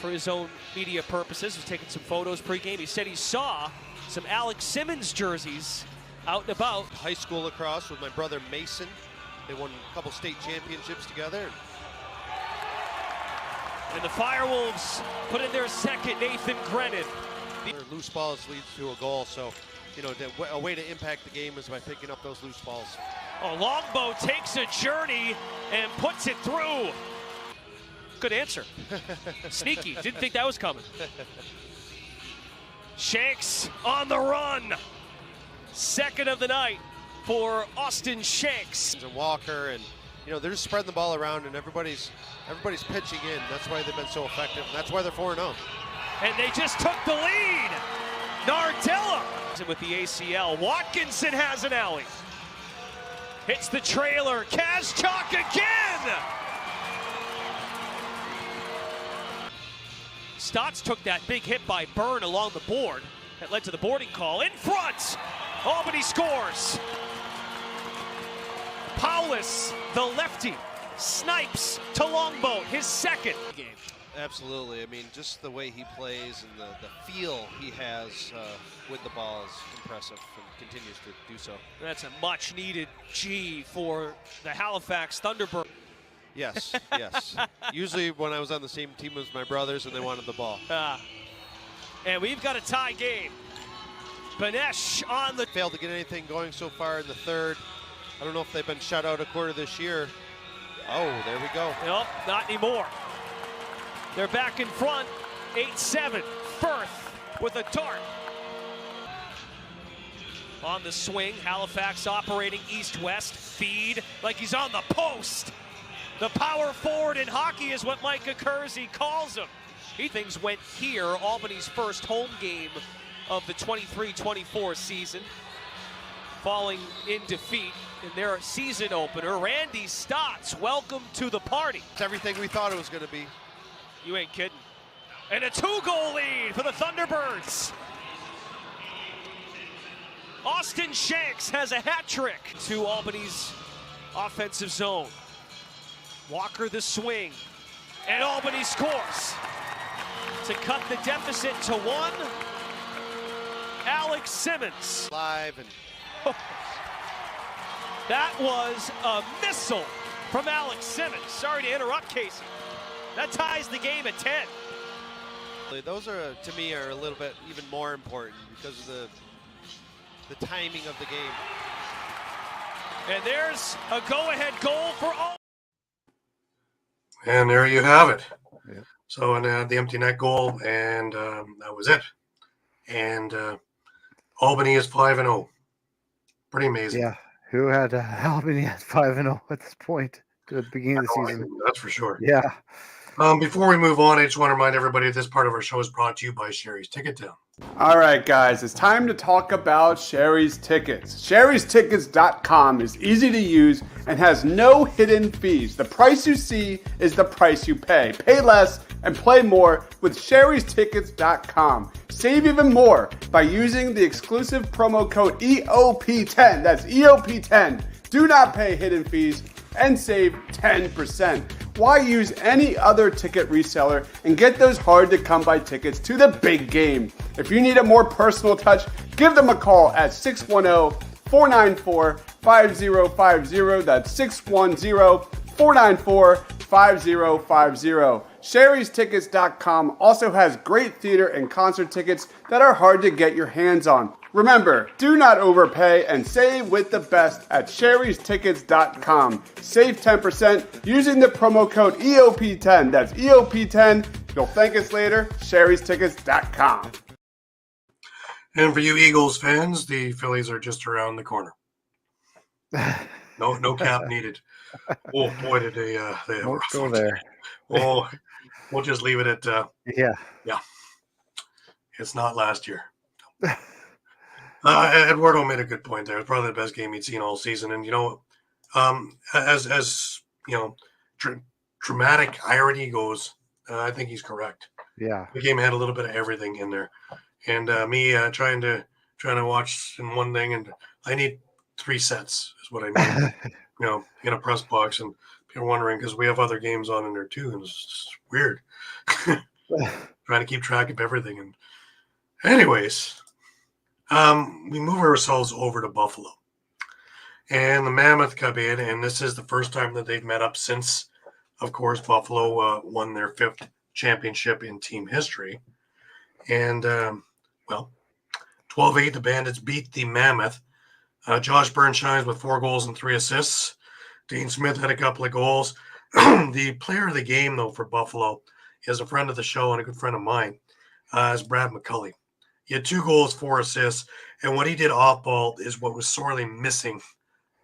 for his own media purposes. He's taking some photos pregame. He said he saw some Alex Simmons jerseys out and about. High school lacrosse with my brother Mason. They won a couple state championships together. And the Firewolves put in their second, Nathan Grennan. Their loose balls leads to a goal, so a way to impact the game is by picking up those loose balls. Oh, Longbow takes a journey and puts it through. Good answer. Sneaky. Didn't think that was coming. Shanks on the run. Second of the night for Austin Shanks. And Walker, and they're just spreading the ball around, and everybody's pitching in. That's why they've been so effective, and that's why they're 4-0. And they just took the lead. Nardella with the ACL. Watkinson has an alley. Hits the trailer. Kostiuk again. Stotts took that big hit by Byrne along the board. That led to the boarding call. In front. Albany scores. Paulus, the lefty, snipes to Longboat, his second game. Absolutely. I mean, just the way he plays and the feel he has with the ball is impressive and continues to do so. That's a much-needed G for the Halifax Thunderbirds. Yes, yes. Usually when I was on the same team as my brothers and they wanted the ball. And we've got a tie game. Banesh on the... Failed to get anything going so far in the third. I don't know if they've been shut out a quarter this year. Oh, there we go. Nope, not anymore. They're back in front, 8-7. Firth with a dart. On the swing, Halifax operating east-west. Feed like he's on the post. The power forward in hockey is what Micah Kersey calls him. Things went here, Albany's first home game of the 23-24 season, falling in defeat in their season opener. Randy Stotts, welcome to the party. It's everything we thought it was going to be. You ain't kidding. And a 2-goal lead for the Thunderbirds. Austin Shanks has a hat trick to Albany's offensive zone. Walker the swing, and Albany scores to cut the deficit to 1. Alex Simmons. Live and that was a missile from Alex Simmons. Sorry to interrupt, Casey. That ties the game at 10. Those are, to me, are a little bit even more important because of the timing of the game. And there's a go-ahead goal for Albany. And there you have it. Yeah. So, and the empty net goal, and that was it. And Albany is 5-0. Pretty amazing. Yeah. Who had Albany at 5-0 at this point to the beginning of the season? That's for sure. Yeah. Before we move on, I just want to remind everybody this part of our show is brought to you by Sherry's Ticket Town. All right, guys, it's time to talk about Sherry's Tickets. Sherry'sTickets.com is easy to use and has no hidden fees. The price you see is the price you pay. Pay less and play more with Sherry'sTickets.com. Save even more by using the exclusive promo code EOP10. That's EOP10. Do not pay hidden fees and save 10%. Why use any other ticket reseller and get those hard-to-come-by tickets to the big game? If you need a more personal touch, give them a call at 610-494-5050. That's 610-494-5050. Sherry'sTickets.com also has great theater and concert tickets that are hard to get your hands on. Remember, do not overpay and save with the best at Sherry'sTickets.com. Save 10% using the promo code EOP10. That's EOP10. You'll thank us later. Sherry'sTickets.com. And for you Eagles fans, the Phillies are just around the corner. No cap needed. Oh boy, did they have Don't a rough go one there. today. Oh, we'll just leave it at Yeah. It's not last year. Eduardo made a good point there. It's probably the best game he'd seen all season. And as dramatic irony goes, I think he's correct. Yeah. The game had a little bit of everything in there, and me trying to watch in one thing, and I need 3 sets is what I need. In a press box, and people are wondering because we have other games on in there too, and it's just weird. Trying to keep track of everything. And anyways, we move ourselves over to Buffalo, and the Mammoth come in, and this is the first time that they've met up since, of course, Buffalo won their 5th championship in team history. And 12-8, the Bandits beat the Mammoth. Josh Byrne shines with 4 goals and 3 assists. Dane Smith had a couple of goals. The player of the game, though, for Buffalo is a friend of the show and a good friend of mine, is Brad McCulley. He had 2 goals, 4 assists, and what he did off ball is what was sorely missing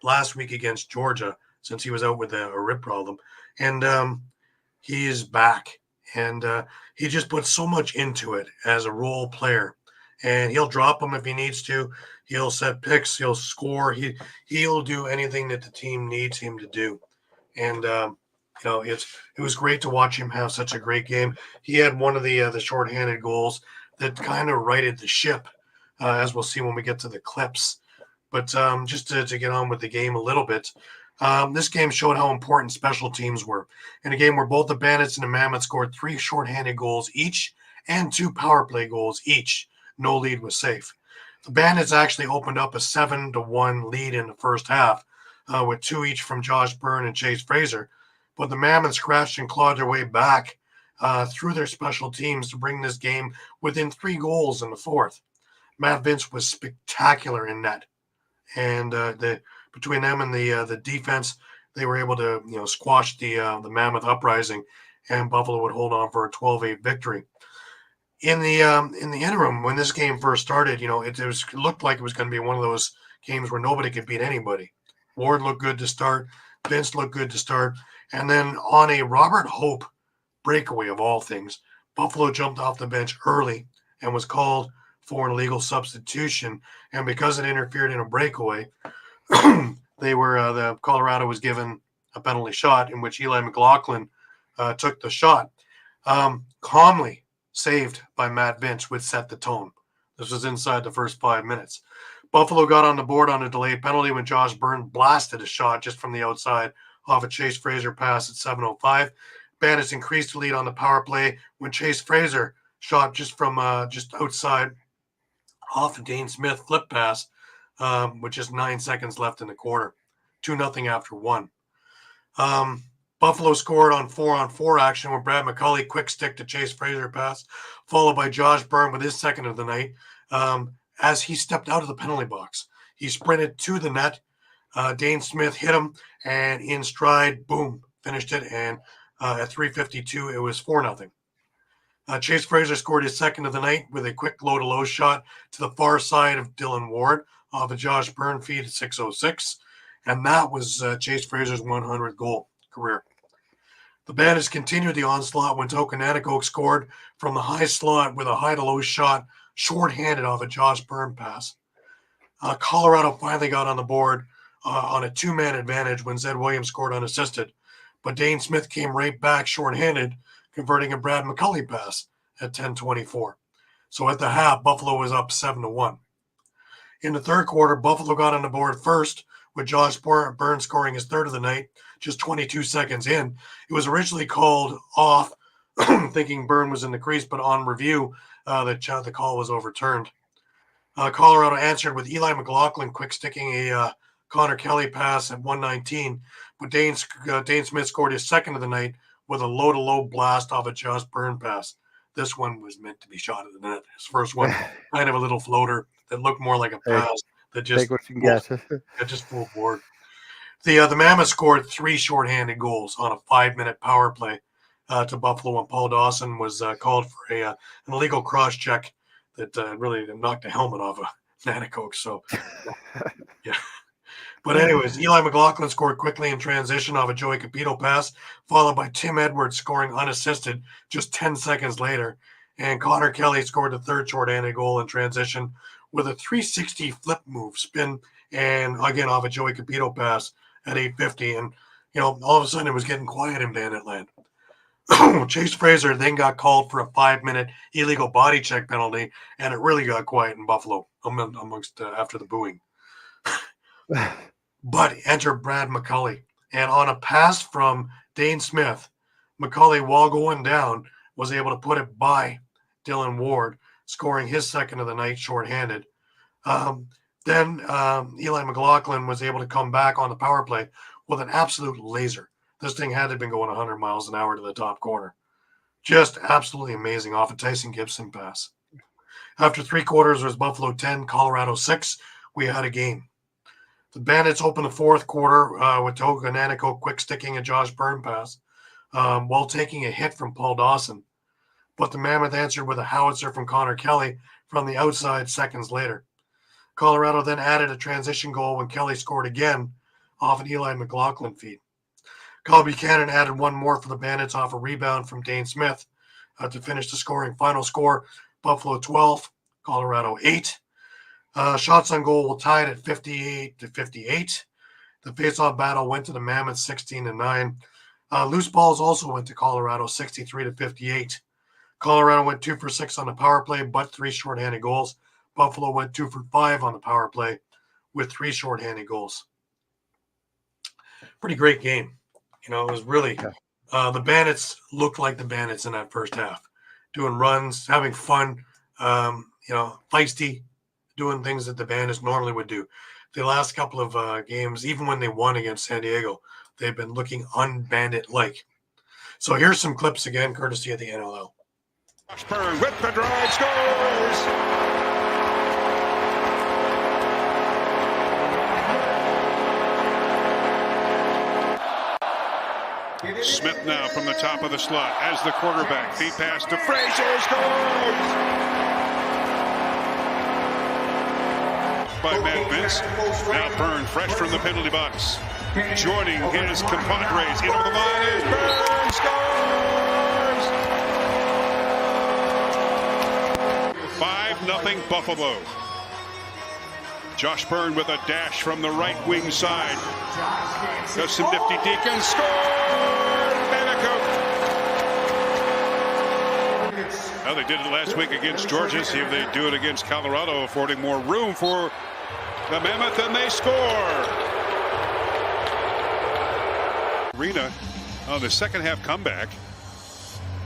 last week against Georgia, since he was out with a rib problem. And he is back, and he just puts so much into it as a role player. And he'll drop them if he needs to. He'll set picks. He'll score. He'll do anything that the team needs him to do. And it was great to watch him have such a great game. He had one of the shorthanded goals that kind of righted the ship, as we'll see when we get to the clips. But just to get on with the game a little bit, this game showed how important special teams were. In a game where both the Bandits and the Mammoth scored 3 shorthanded goals each and 2 power play goals each, no lead was safe. The Bandits actually opened up a 7-1 lead in the first half, with 2 each from Josh Byrne and Chase Fraser. But the Mammoths scratched and clawed their way back through their special teams to bring this game within 3 goals in the fourth. Matt Vince was spectacular in net. And between them and the defense, they were able to squash the Mammoth uprising, and Buffalo would hold on for a 12-8 victory. In the interim, when this game first started, it looked like it was going to be one of those games where nobody could beat anybody. Ward looked good to start, Vince looked good to start, and then on a Robert Hope breakaway of all things, Buffalo jumped off the bench early and was called for an illegal substitution, and because it interfered in a breakaway, the Colorado was given a penalty shot in which Eli McLaughlin took the shot. Calmly saved by Matt Vince would set the tone. This was inside the first 5 minutes. Buffalo got on the board on a delayed penalty when Josh Byrne blasted a shot just from the outside off a Chase Fraser pass at 7:05. Bandits increased the lead on the power play when Chase Fraser shot just from just outside off a Dane Smith flip pass with just 9 seconds left in the quarter. 2-0 after 1. Buffalo scored on 4-on-4 action with Brad McCulley quick stick to Chase Fraser pass, followed by Josh Byrne with his second of the night. As he stepped out of the penalty box, he sprinted to the net. Dane Smith hit him, and in stride, boom, finished it. And at 3:52, it was 4-0. Chase Fraser scored his second of the night with a quick low-to-low shot to the far side of Dylan Ward off a Josh Byrne feed at 6:06. And that was Chase Fraser's 100th goal career. The Bandits continued the onslaught when Token Nanticoke scored from the high slot with a high-to-low shot, short-handed off a Josh Byrne pass. Colorado finally got on the board on a 2-man advantage when Zed Williams scored unassisted. But Dane Smith came right back short-handed, converting a Brad McCulley pass at 10:24. So at the half, Buffalo was up 7-1. In the third quarter, Buffalo got on the board first, with Josh Byrne scoring his third of the night, just 22 seconds in. It was originally called off, thinking Byrne was in the crease, but on review, the call was overturned. Colorado answered with Eli McLaughlin quick sticking a Connor Kelly pass at 1:19, but Dane Smith scored his second of the night with a low-to-low blast off a Josh Byrne pass. This one was meant to be shot at the net. His first one, kind of a little floater that looked more like a pass that just take what you can get. just full board. The Mammoth scored 3 shorthanded goals on a 5-minute power play to Buffalo when Paul Dawson was called for an illegal cross check that really knocked the helmet off of Nanticoke. So, yeah. But anyways, Eli McLaughlin scored quickly in transition off a Joey Capito pass, followed by Tim Edwards scoring unassisted just 10 seconds later. And Connor Kelly scored the third shorthanded goal in transition with a 360 flip move spin, and again off a Joey Capito pass at 8:50. And, all of a sudden it was getting quiet in Banditland. Chase Fraser then got called for a 5-minute illegal body check penalty, and it really got quiet in Buffalo amongst after the booing. But enter Brad McCulley, and on a pass from Dane Smith, McCulley, while going down, was able to put it by Dylan Ward, scoring his second of the night shorthanded. Then Eli McLaughlin was able to come back on the power play with an absolute laser. This thing had to have been going 100 miles an hour to the top corner. Just absolutely amazing off a Tyson Gibson pass. After 3 quarters, it was Buffalo 10, Colorado 6. We had a game. The Bandits opened the fourth quarter with Togo Nanako quick sticking a Josh Byrne pass while taking a hit from Paul Dawson. But the Mammoth answered with a howitzer from Connor Kelly from the outside seconds later. Colorado then added a transition goal when Kelly scored again off an Eli McLaughlin feed. Kyle Buchanan added one more for the Bandits off a rebound from Dane Smith to finish the scoring. Final score, Buffalo 12, Colorado 8. Shots on goal will tie it at 58-58. The faceoff battle went to the Mammoths 16-9. Loose balls also went to Colorado 63-58. Colorado went 2 for 6 on the power play, but 3 shorthanded goals. Buffalo went 2 for 5 on the power play with 3 shorthanded goals. Pretty great game. You know, it was really the Bandits looked like the Bandits in that first half, doing runs, having fun, feisty, doing things that the Bandits normally would do. The last couple of games, even when they won against San Diego, they've been looking un-Bandit-like. So here's some clips again, courtesy of the NLL. Washburn with the drive, scores! Smith now from the top of the slot as the quarterback. Feed pass to Frazier, scores! By Matt Vince. Now Byrne fresh from the penalty box. Joining his compadres. In over the line is Byrne, scores! 5-0 Buffalo. Josh Byrne with a dash from the right wing side. Does some nifty Deacon. Score! Well, they did it last week against Georgia. See if they do it against Colorado, affording more room for the Mammoth, and they score. Arena on the second half comeback.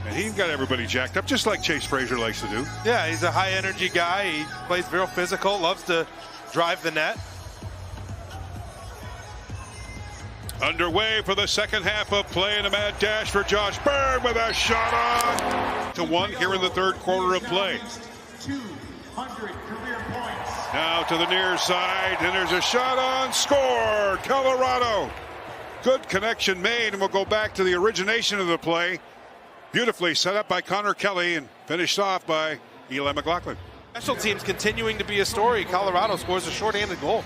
And he got everybody jacked up, just like Chase Frazier likes to do. Yeah, he's a high-energy guy. He plays real physical, loves to drive the net. Underway for the second half of play, and a mad dash for Josh Byrne with a shot on to 1 here in the third quarter of play. 200 career points. Now to the near side, and there's a shot on, score, Colorado. Good connection made, and we'll go back to the origination of the play. Beautifully set up by Connor Kelly and finished off by Eli McLaughlin. Special teams continuing to be a story. Colorado scores a shorthanded goal.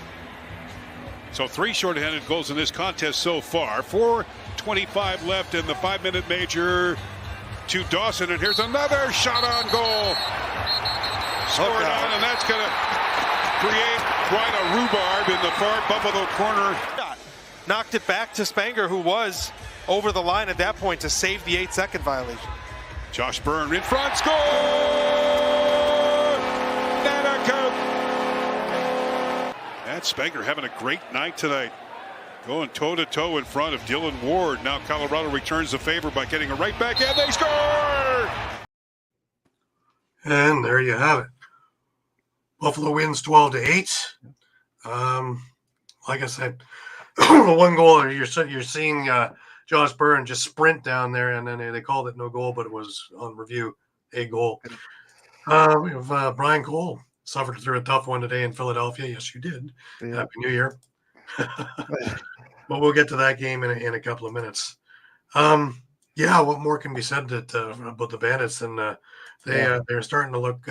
So 3 shorthanded goals in this contest so far. 4:25 left in the 5-minute major to Dawson, and here's another shot on goal. Scored on, and that's going to create quite a rhubarb in the far Buffalo corner. Knocked it back to Spanger, who was over the line at that point to save the 8-second violation. Josh Byrne in front, score! Nanako! That's Spanger having a great night tonight. Going toe-to-toe in front of Dylan Ward. Now Colorado returns the favor by getting a right back, and they score! And there you have it. Buffalo wins 12-8. Like I said, one goal, you're seeing Josh Byrne just sprint down there, and then they called it no goal, but it was on review a goal. We have Brian Cole suffered through a tough one today in Philadelphia. Yes, you did. Yeah. Happy New Year. But we'll get to that game in a couple of minutes. What more can be said about the Bandits? And they're starting to look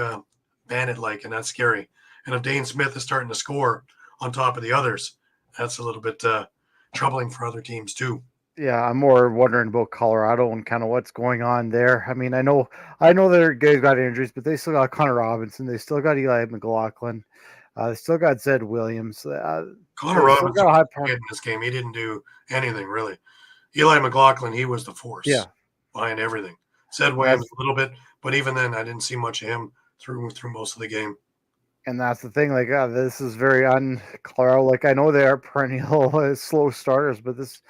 Bandit-like, and that's scary. And if Dane Smith is starting to score on top of the others, that's a little bit troubling for other teams too. Yeah, I'm more wondering about Colorado and kind of what's going on there. I mean, I know their guys got injuries, but they still got Connor Robinson. They still got Eli McLaughlin. They still got Zed Williams. Connor Robinson in this game, he didn't do anything really. Eli McLaughlin, he was the force behind everything. Zed Williams a little bit, but even then, I didn't see much of him through most of the game. And that's the thing. Like, this is very un-Colorado. Like, I know they are perennial slow starters, but this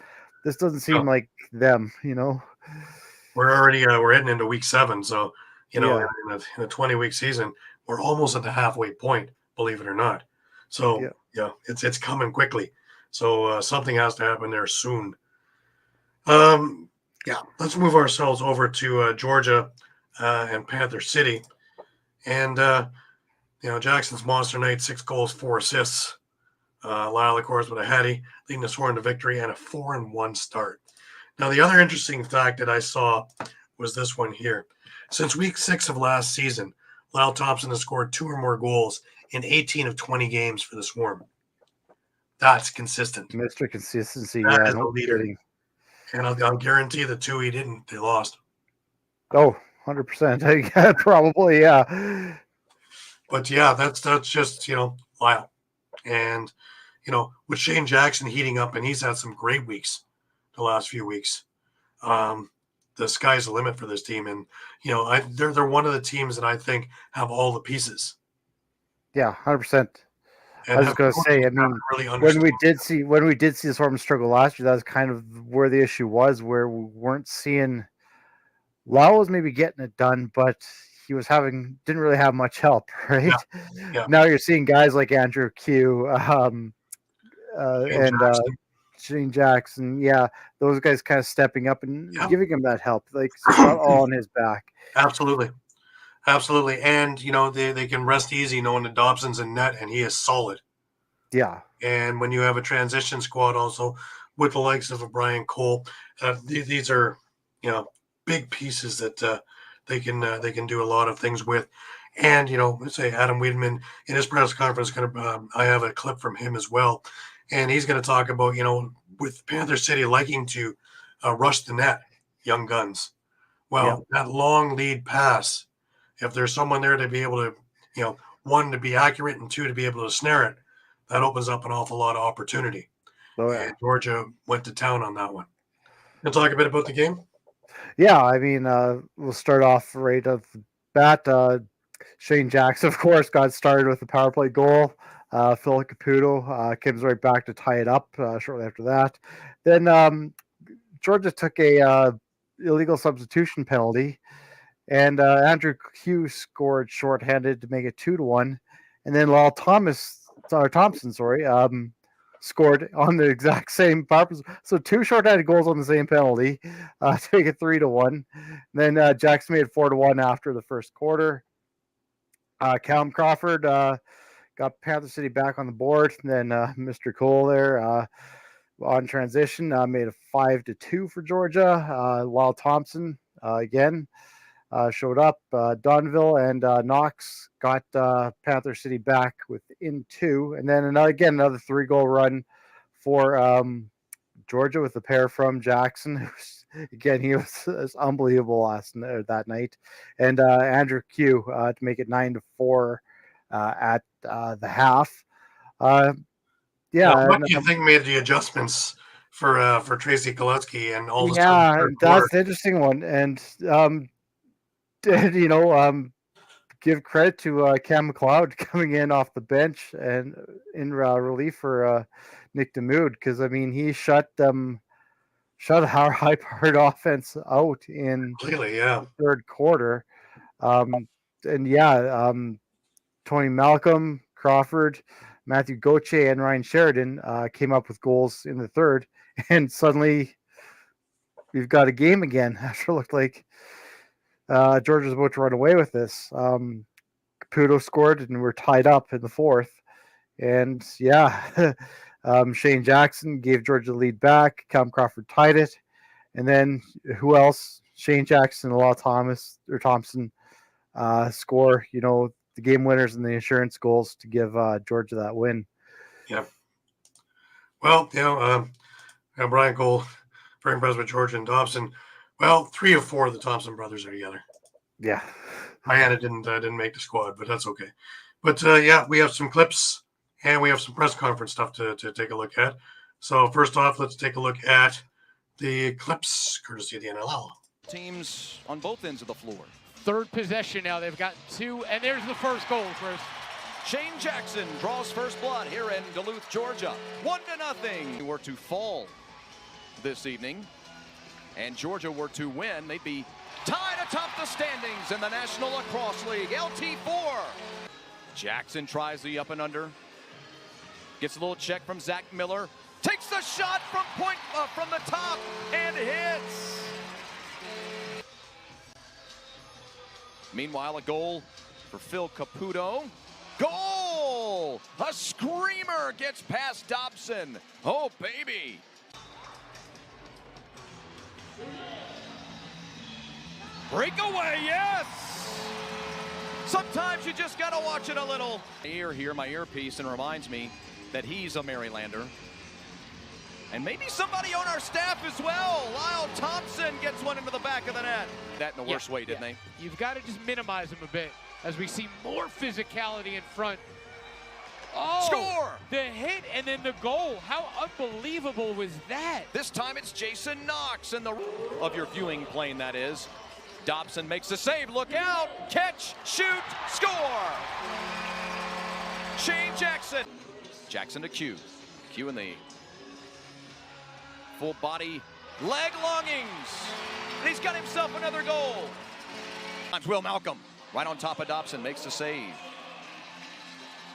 doesn't seem like them, you know. We're already we're heading into week 7, so in a 20-week season, we're almost at the halfway point, believe it or not. So it's coming quickly. So something has to happen there soon. Let's move ourselves over to Georgia and Panther City, and Jackson's monster night, 6 goals, 4 assists. Lyle, of course, with a heady, leading the Swarm to victory and a 4-1 start. Now, the other interesting fact that I saw was this one here. Since week 6 of last season, Lyle Thompson has scored 2 or more goals in 18 of 20 games for the Swarm. That's consistent. Mr. Consistency, That yeah, is no a leader. kidding. And I'll guarantee the 2 he didn't, they lost. Oh, 100%. Probably, yeah. But yeah, that's just, Lyle. And, with Shane Jackson heating up, and he's had some great weeks the last few weeks. The sky's the limit for this team. And, they're one of the teams that I think have all the pieces. Yeah, 100%. And I was just going to say, I mean, really when we did see the Swarm struggle last year, that was kind of where the issue was, where we weren't seeing Lau was maybe getting it done, but he was didn't really have much help, right? Yeah. Now you're seeing guys like Andrew Q and Shane Jackson. Yeah, those guys kind of stepping up and giving him that help. Like, so it's not all on his back. Absolutely. And, they can rest easy knowing that Dobson's in net and he is solid. Yeah. And when you have a transition squad also with the likes of a Brian Cole, these are, big pieces that they can do a lot of things with. And, let's say Adam Wiedemann in his press conference, I have a clip from him as well. And he's going to talk about, with Panther City liking to rush the net, young guns. Well, that long lead pass, if there's someone there to be able to, 1, to be accurate, and 2, to be able to snare it, that opens up an awful lot of opportunity. Oh, yeah. And Georgia went to town on that one. We'll talk a bit about the game. Yeah, I mean, we'll start off right off the bat. Shane Jackson, of course, got started with a power play goal. Phil Caputo comes right back to tie it up shortly after that. Then Georgia took a illegal substitution penalty, and Andrew Q scored shorthanded to make it 2-1. And then Lyle Thompson, scored on the exact same purpose. So 2 shorthanded goals on the same penalty to make it 3-1. Then Jackson made it 4-1 after the first quarter. Callum Crawford got Panther City back on the board. And then Mr. Cole there on transition made it 5-2 for Georgia. Lyle Thompson again showed up. Donville and Knox got Panther City back within 2. And then another 3-goal run for Georgia with the pair from Jackson. Again, he was unbelievable that night. And Andrew Q to make it 9-4 at the half. What do you think made the adjustments for Tracy Koletsky and all the that's the interesting one. And give credit to Cam McLeod coming in off the bench and in relief for Nick DeMude, because I mean he shut our high-powered offense out in the third quarter. Tony Malcolm, Crawford, Matthew Gauthier, and Ryan Sheridan came up with goals in the third, and suddenly we've got a game again after it looked like Georgia's about to run away with this. Caputo scored, and we're tied up in the fourth. And Shane Jackson gave Georgia the lead back. Callum Crawford tied it. And then who else? Shane Jackson and Lyle Thompson score, the game winners and the insurance goals to give Georgia that win. Yeah. Well, Brian Cole, very impressed with Georgia and Dobson. Well, 3 of 4 of the Thompson brothers are together. Yeah. Diana didn't make the squad, but that's okay. But we have some clips and we have some press conference stuff to take a look at. So first off, let's take a look at the clips courtesy of the NLL. Teams on both ends of the floor. Third possession now. They've got 2, and there's the first goal, Chris. Shane Jackson draws first blood here in Duluth, Georgia. 1-0. Were to fall this evening, and Georgia were to win, they'd be tied atop the standings in the National Lacrosse League, LT4. Jackson tries the up and under. Gets a little check from Zach Miller. Takes the shot from from the top and hits. Meanwhile, a goal for Phil Caputo. Goal! goal. A screamer gets past Dobson. Oh, baby. Breakaway, yes! Sometimes you just gotta watch it a little. My earpiece, and reminds me that he's a Marylander. And maybe somebody on our staff as well. Lyle Thompson gets one into the back of the net. That in the worst way, didn't they? You've got to just minimize him a bit as we see more physicality in front. Oh, score! The hit and then the goal. How unbelievable was that? This time it's Jason Knox in the of your viewing plane, that is. Dobson makes the save. Look out! Catch, shoot, score! Shane Jackson. Jackson to Q. Q in the full body leg longings. And he's got himself another goal. Will Malcolm right on top of Dobson makes the save.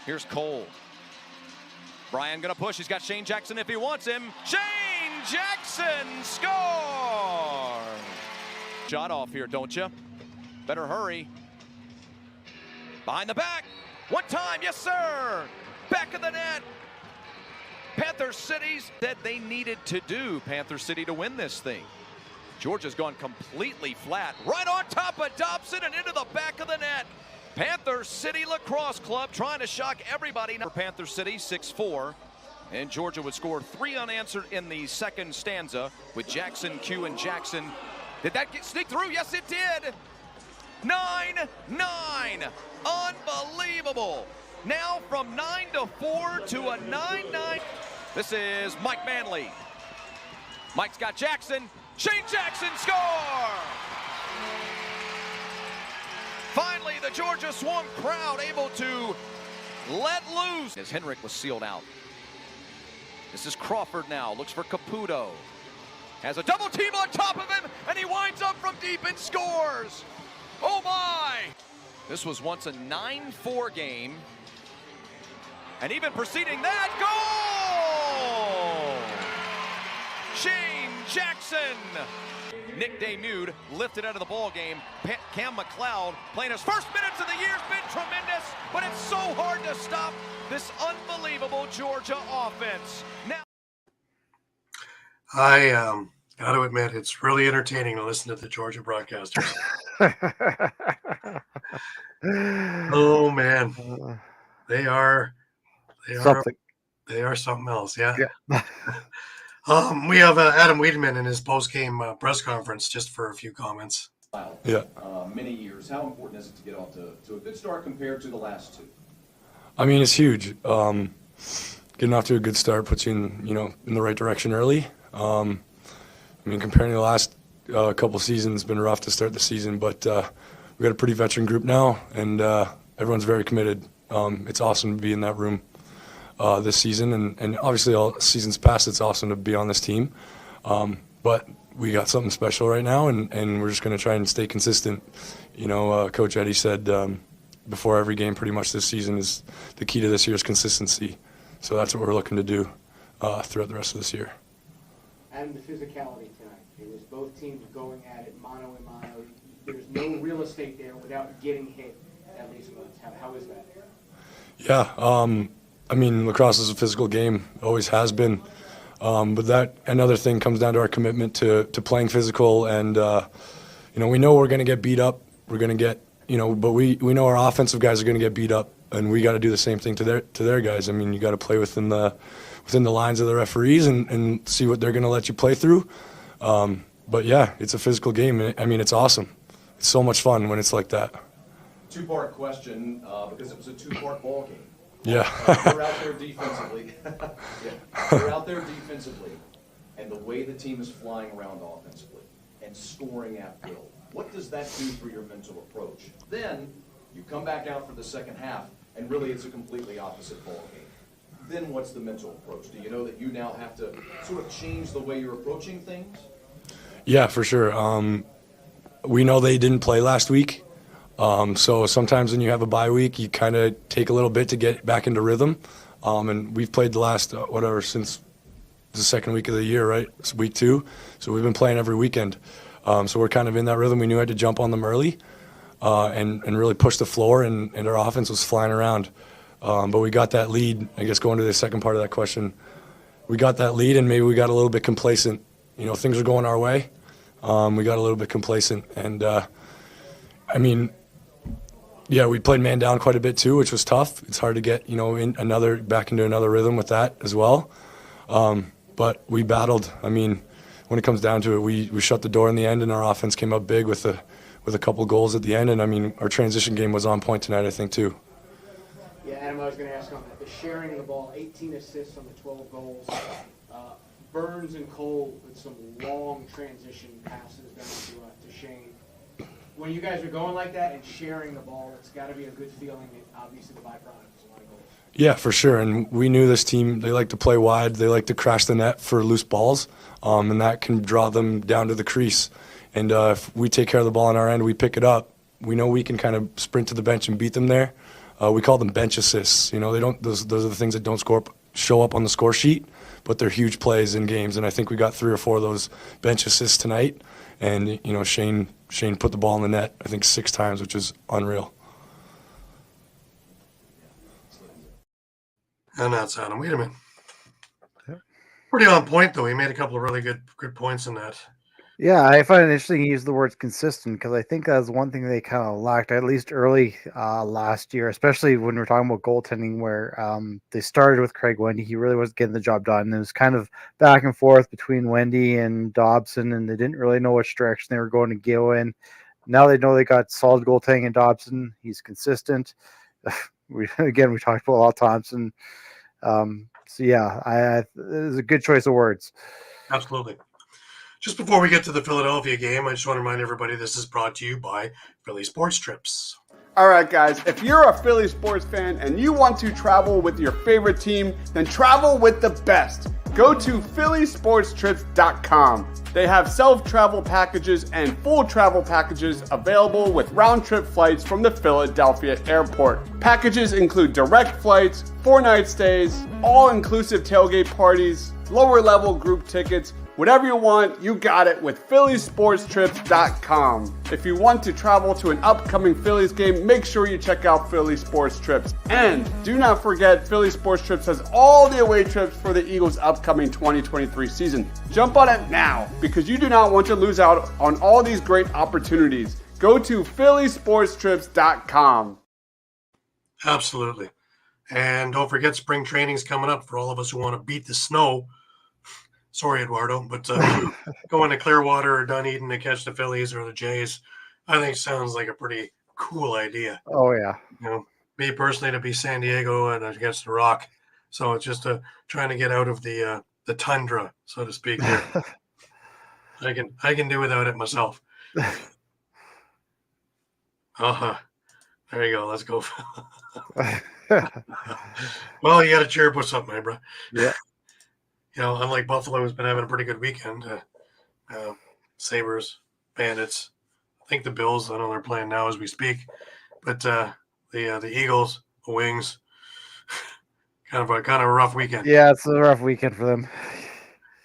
Here's Cole. Brian gonna push. He's got Shane Jackson if he wants him. Shane Jackson score! Shot off here, don't you? Better hurry. Behind the back. One time, yes sir. Back of the net. Panther City's that they needed to do, Panther City, to win this thing. Georgia's gone completely flat. Right on top of Dobson and into the back of the net. Panther City Lacrosse Club trying to shock everybody. For Panther City, 6-4. And Georgia would score 3 unanswered in the second stanza with Jackson, Q, and Jackson. Did that sneak through? Yes, it did. 9-9. Unbelievable. Now from 9-4 to a 9-9. This is Mike Manley. Mike's got Jackson. Shane Jackson score! Finally, the Georgia Swarm crowd able to let loose. As Henrik was sealed out. This is Crawford now. Looks for Caputo. Has a double team on top of him, and he winds up from deep and scores. Oh my! This was once a 9-4 game. And even preceding that, goal! Shane Jackson. Nick Demude lifted out of the ball game. Cam McLeod playing his first minutes of the year has been tremendous, but it's so hard to stop this unbelievable Georgia offense. Now, I got to admit, it's really entertaining to listen to the Georgia broadcasters. Oh man, they are something else. Yeah. We have Adam Wiedemann in his post-game press conference just for a few comments. Yeah. Many years. How important is it to get off to a good start compared to the last two? I mean, it's huge. Getting off to a good start puts you in the right direction early. I mean, comparing to the last couple seasons, it's been rough to start the season, but we've got a pretty veteran group now, and everyone's very committed. It's awesome to be in that room this season, and obviously all seasons past, it's awesome to be on this team. But we got something special right now, and we're just going to try and stay consistent. Coach Eddie said before every game pretty much this season is the key to this year's consistency. So that's what we're looking to do throughout the rest of this year. And the physicality tonight. It was both teams going at it mano a mano. There's no real estate there without getting hit at least once. How is that? Yeah, I mean, lacrosse is a physical game, always has been. But that another thing comes down to our commitment to playing physical, and we know we're going to get beat up. We're going to get but we know our offensive guys are going to get beat up, and we got to do the same thing to their guys. I mean, you got to play within the lines of the referees and see what they're going to let you play through. But yeah, it's a physical game. I mean, it's awesome. It's so much fun when it's like that. Two-part question because it was a two-part ball game. Yeah. You're out there defensively. You're out there defensively, and the way the team is flying around offensively and scoring at will. What does that do for your mental approach? Then you come back out for the second half, and really it's a completely opposite ball game. Then what's the mental approach? Do you know that you now have to sort of change the way you're approaching things? Yeah, for sure. We know they didn't play last week. So sometimes when you have a bye week, you kind of take a little bit to get back into rhythm. And we've played the last, since the second week of the year, right? It's week 2. So we've been playing every weekend. So we're kind of in that rhythm. We knew I had to jump on them early and really push the floor, and our offense was flying around. But we got that lead. I guess going to the second part of that question, we got that lead and maybe we got a little bit complacent. You know, things are going our way. We got a little bit complacent. And, yeah, we played man down quite a bit too, which was tough. It's hard to get, you know, back into another rhythm with that as well. But we battled. I mean, when it comes down to it, we shut the door in the end, and our offense came up big with a couple goals at the end. And I mean, our transition game was on point tonight, I think, too. Yeah, Adam, I was going to ask on that. The sharing of the ball, 18 assists on the 12 goals. Burns and Cole with some long transition passes down to Shane. When you guys are going like that and sharing the ball, it's got to be a good feeling, and obviously the byproduct is a lot of goals. Yeah, for sure. And we knew this team, they like to play wide. They like to crash the net for loose balls, and that can draw them down to the crease. And if we take care of the ball on our end, we pick it up, we know we can kind of sprint to the bench and beat them there. We call them bench assists. You know, they don't. Those are the things that don't show up on the score sheet, but they're huge plays in games. And I think we got 3 or 4 of those bench assists tonight. And you know, Shane put the ball in the net, I think 6 times, which is unreal. And that's Adam Wiedemann. Pretty on point, though. He made a couple of really good points in that. Yeah, I find it interesting he used the words consistent because I think that was one thing they kind of lacked, at least early last year, especially when we're talking about goaltending, where they started with Craig Wendy. He really wasn't getting the job done. It was kind of back and forth between Wendy and Dobson, and they didn't really know which direction they were going to go in. Now they know they got solid goaltending in Dobson. He's consistent. We talked about Al Thompson. So, yeah, it was a good choice of words. Absolutely. Just before we get to the Philadelphia game, I just want to remind everybody this is brought to you by Philly Sports Trips. All right, guys, if you're a Philly sports fan and you want to travel with your favorite team, then travel with the best. Go to phillysportstrips.com. They have self-travel packages and full travel packages available with round-trip flights from the Philadelphia airport. Packages include direct flights, 4-night stays, all-inclusive tailgate parties, lower-level group tickets. Whatever you want, you got it with phillysportstrips.com. If you want to travel to an upcoming Phillies game, make sure you check out Philly Sports Trips. And do not forget, Philly Sports Trips has all the away trips for the Eagles' upcoming 2023 season. Jump on it now, because you do not want to lose out on all these great opportunities. Go to phillysportstrips.com. Absolutely. And don't forget, spring training's coming up for all of us who want to beat the snow. Sorry, Eduardo, but going to Clearwater or Dunedin to catch the Phillies or the Jays, I think sounds like a pretty cool idea. Oh, yeah. You know, me personally to be San Diego and against the Rock. So it's just trying to get out of the tundra, so to speak. Here. I can do without it myself. There you go. Let's go. Well, you got to cheer up with something, bro. Yeah. You know, unlike Buffalo, who's been having a pretty good weekend. Sabres, Bandits. I think the Bills, I know they're playing now as we speak. But the Eagles, the Wings, kind of a rough weekend. Yeah, it's a rough weekend for them.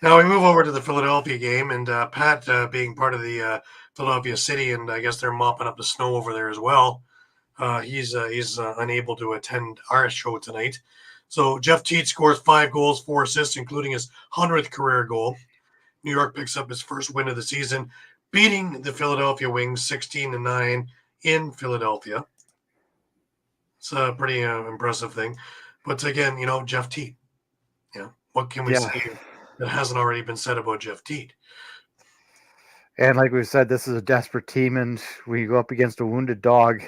Now we move over to the Philadelphia game, and Pat, being part of the Philadelphia City, and I guess they're mopping up the snow over there as well. He's unable to attend our show tonight. So Jeff Teat scores 5 goals, 4 assists, including his 100th career goal. New York picks up his first win of the season, beating the Philadelphia Wings 16-9 in Philadelphia. It's a pretty impressive thing. But again, you know, Jeff Teat. Yeah, what can we say that hasn't already been said about Jeff Teat? And like we said, this is a desperate team, and we go up against a wounded dog.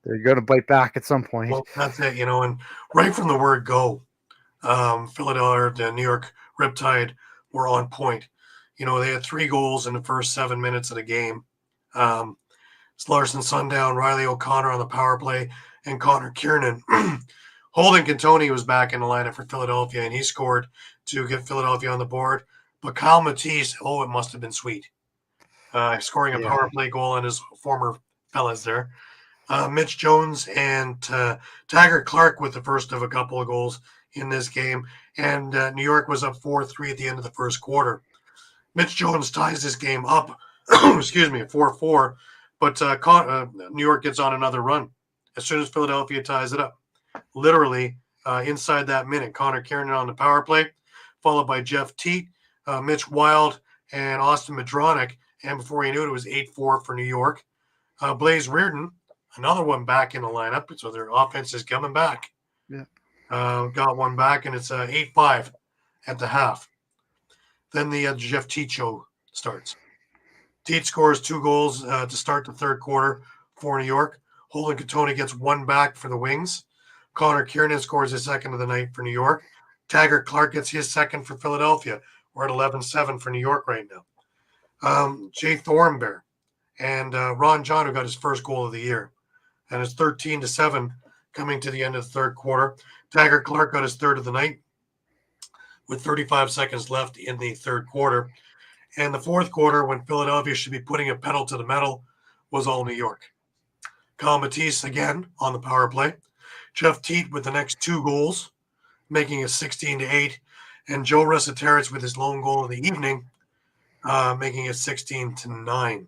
They're going to bite back at some point. Well, that's it, you know, and right from the word go, Philadelphia, the New York Riptide were on point. You know, they had 3 goals in the first 7 minutes of the game. It's Larson Sundown, Riley O'Connor on the power play, and Connor Kiernan. Holden Cantoni was back in the lineup for Philadelphia, and he scored to get Philadelphia on the board. But Kyle Matisse, it must have been sweet. Scoring a power play goal on his former fellas there. Mitch Jones and Taggart Clark with the first of a couple of goals in this game. And New York was up 4-3 at the end of the first quarter. Mitch Jones ties this game up, 4-4. But New York gets on another run as soon as Philadelphia ties it up. literally inside that minute. Connor Kiernan on the power play, followed by Jeff Teat, Mitch Wild, and Austin Madronic. And before you knew it, it was 8-4 for New York. Blaze Reardon, another one back in the lineup. So their offense is coming back. Yeah. Got one back, and it's 8-5 at the half. Then the Jeff Teat show starts. Teat scores 2 goals to start the third quarter for New York. Holden Katoni gets one back for the Wings. Connor Kiernan scores his second of the night for New York. Taggart Clark gets his second for Philadelphia. We're at 11-7 for New York right now. Jay Thornberry and Ron John, who got his first goal of the year. And it's 13-7 coming to the end of the third quarter. Taggart Clark got his third of the night with 35 seconds left in the third quarter. And the fourth quarter, when Philadelphia should be putting a pedal to the metal, was all New York. Kyle Matisse again on the power play. Jeff Teat with the next 2 goals, making it 16-8. And Joe Resetarits with his lone goal of the evening, making it 16-9.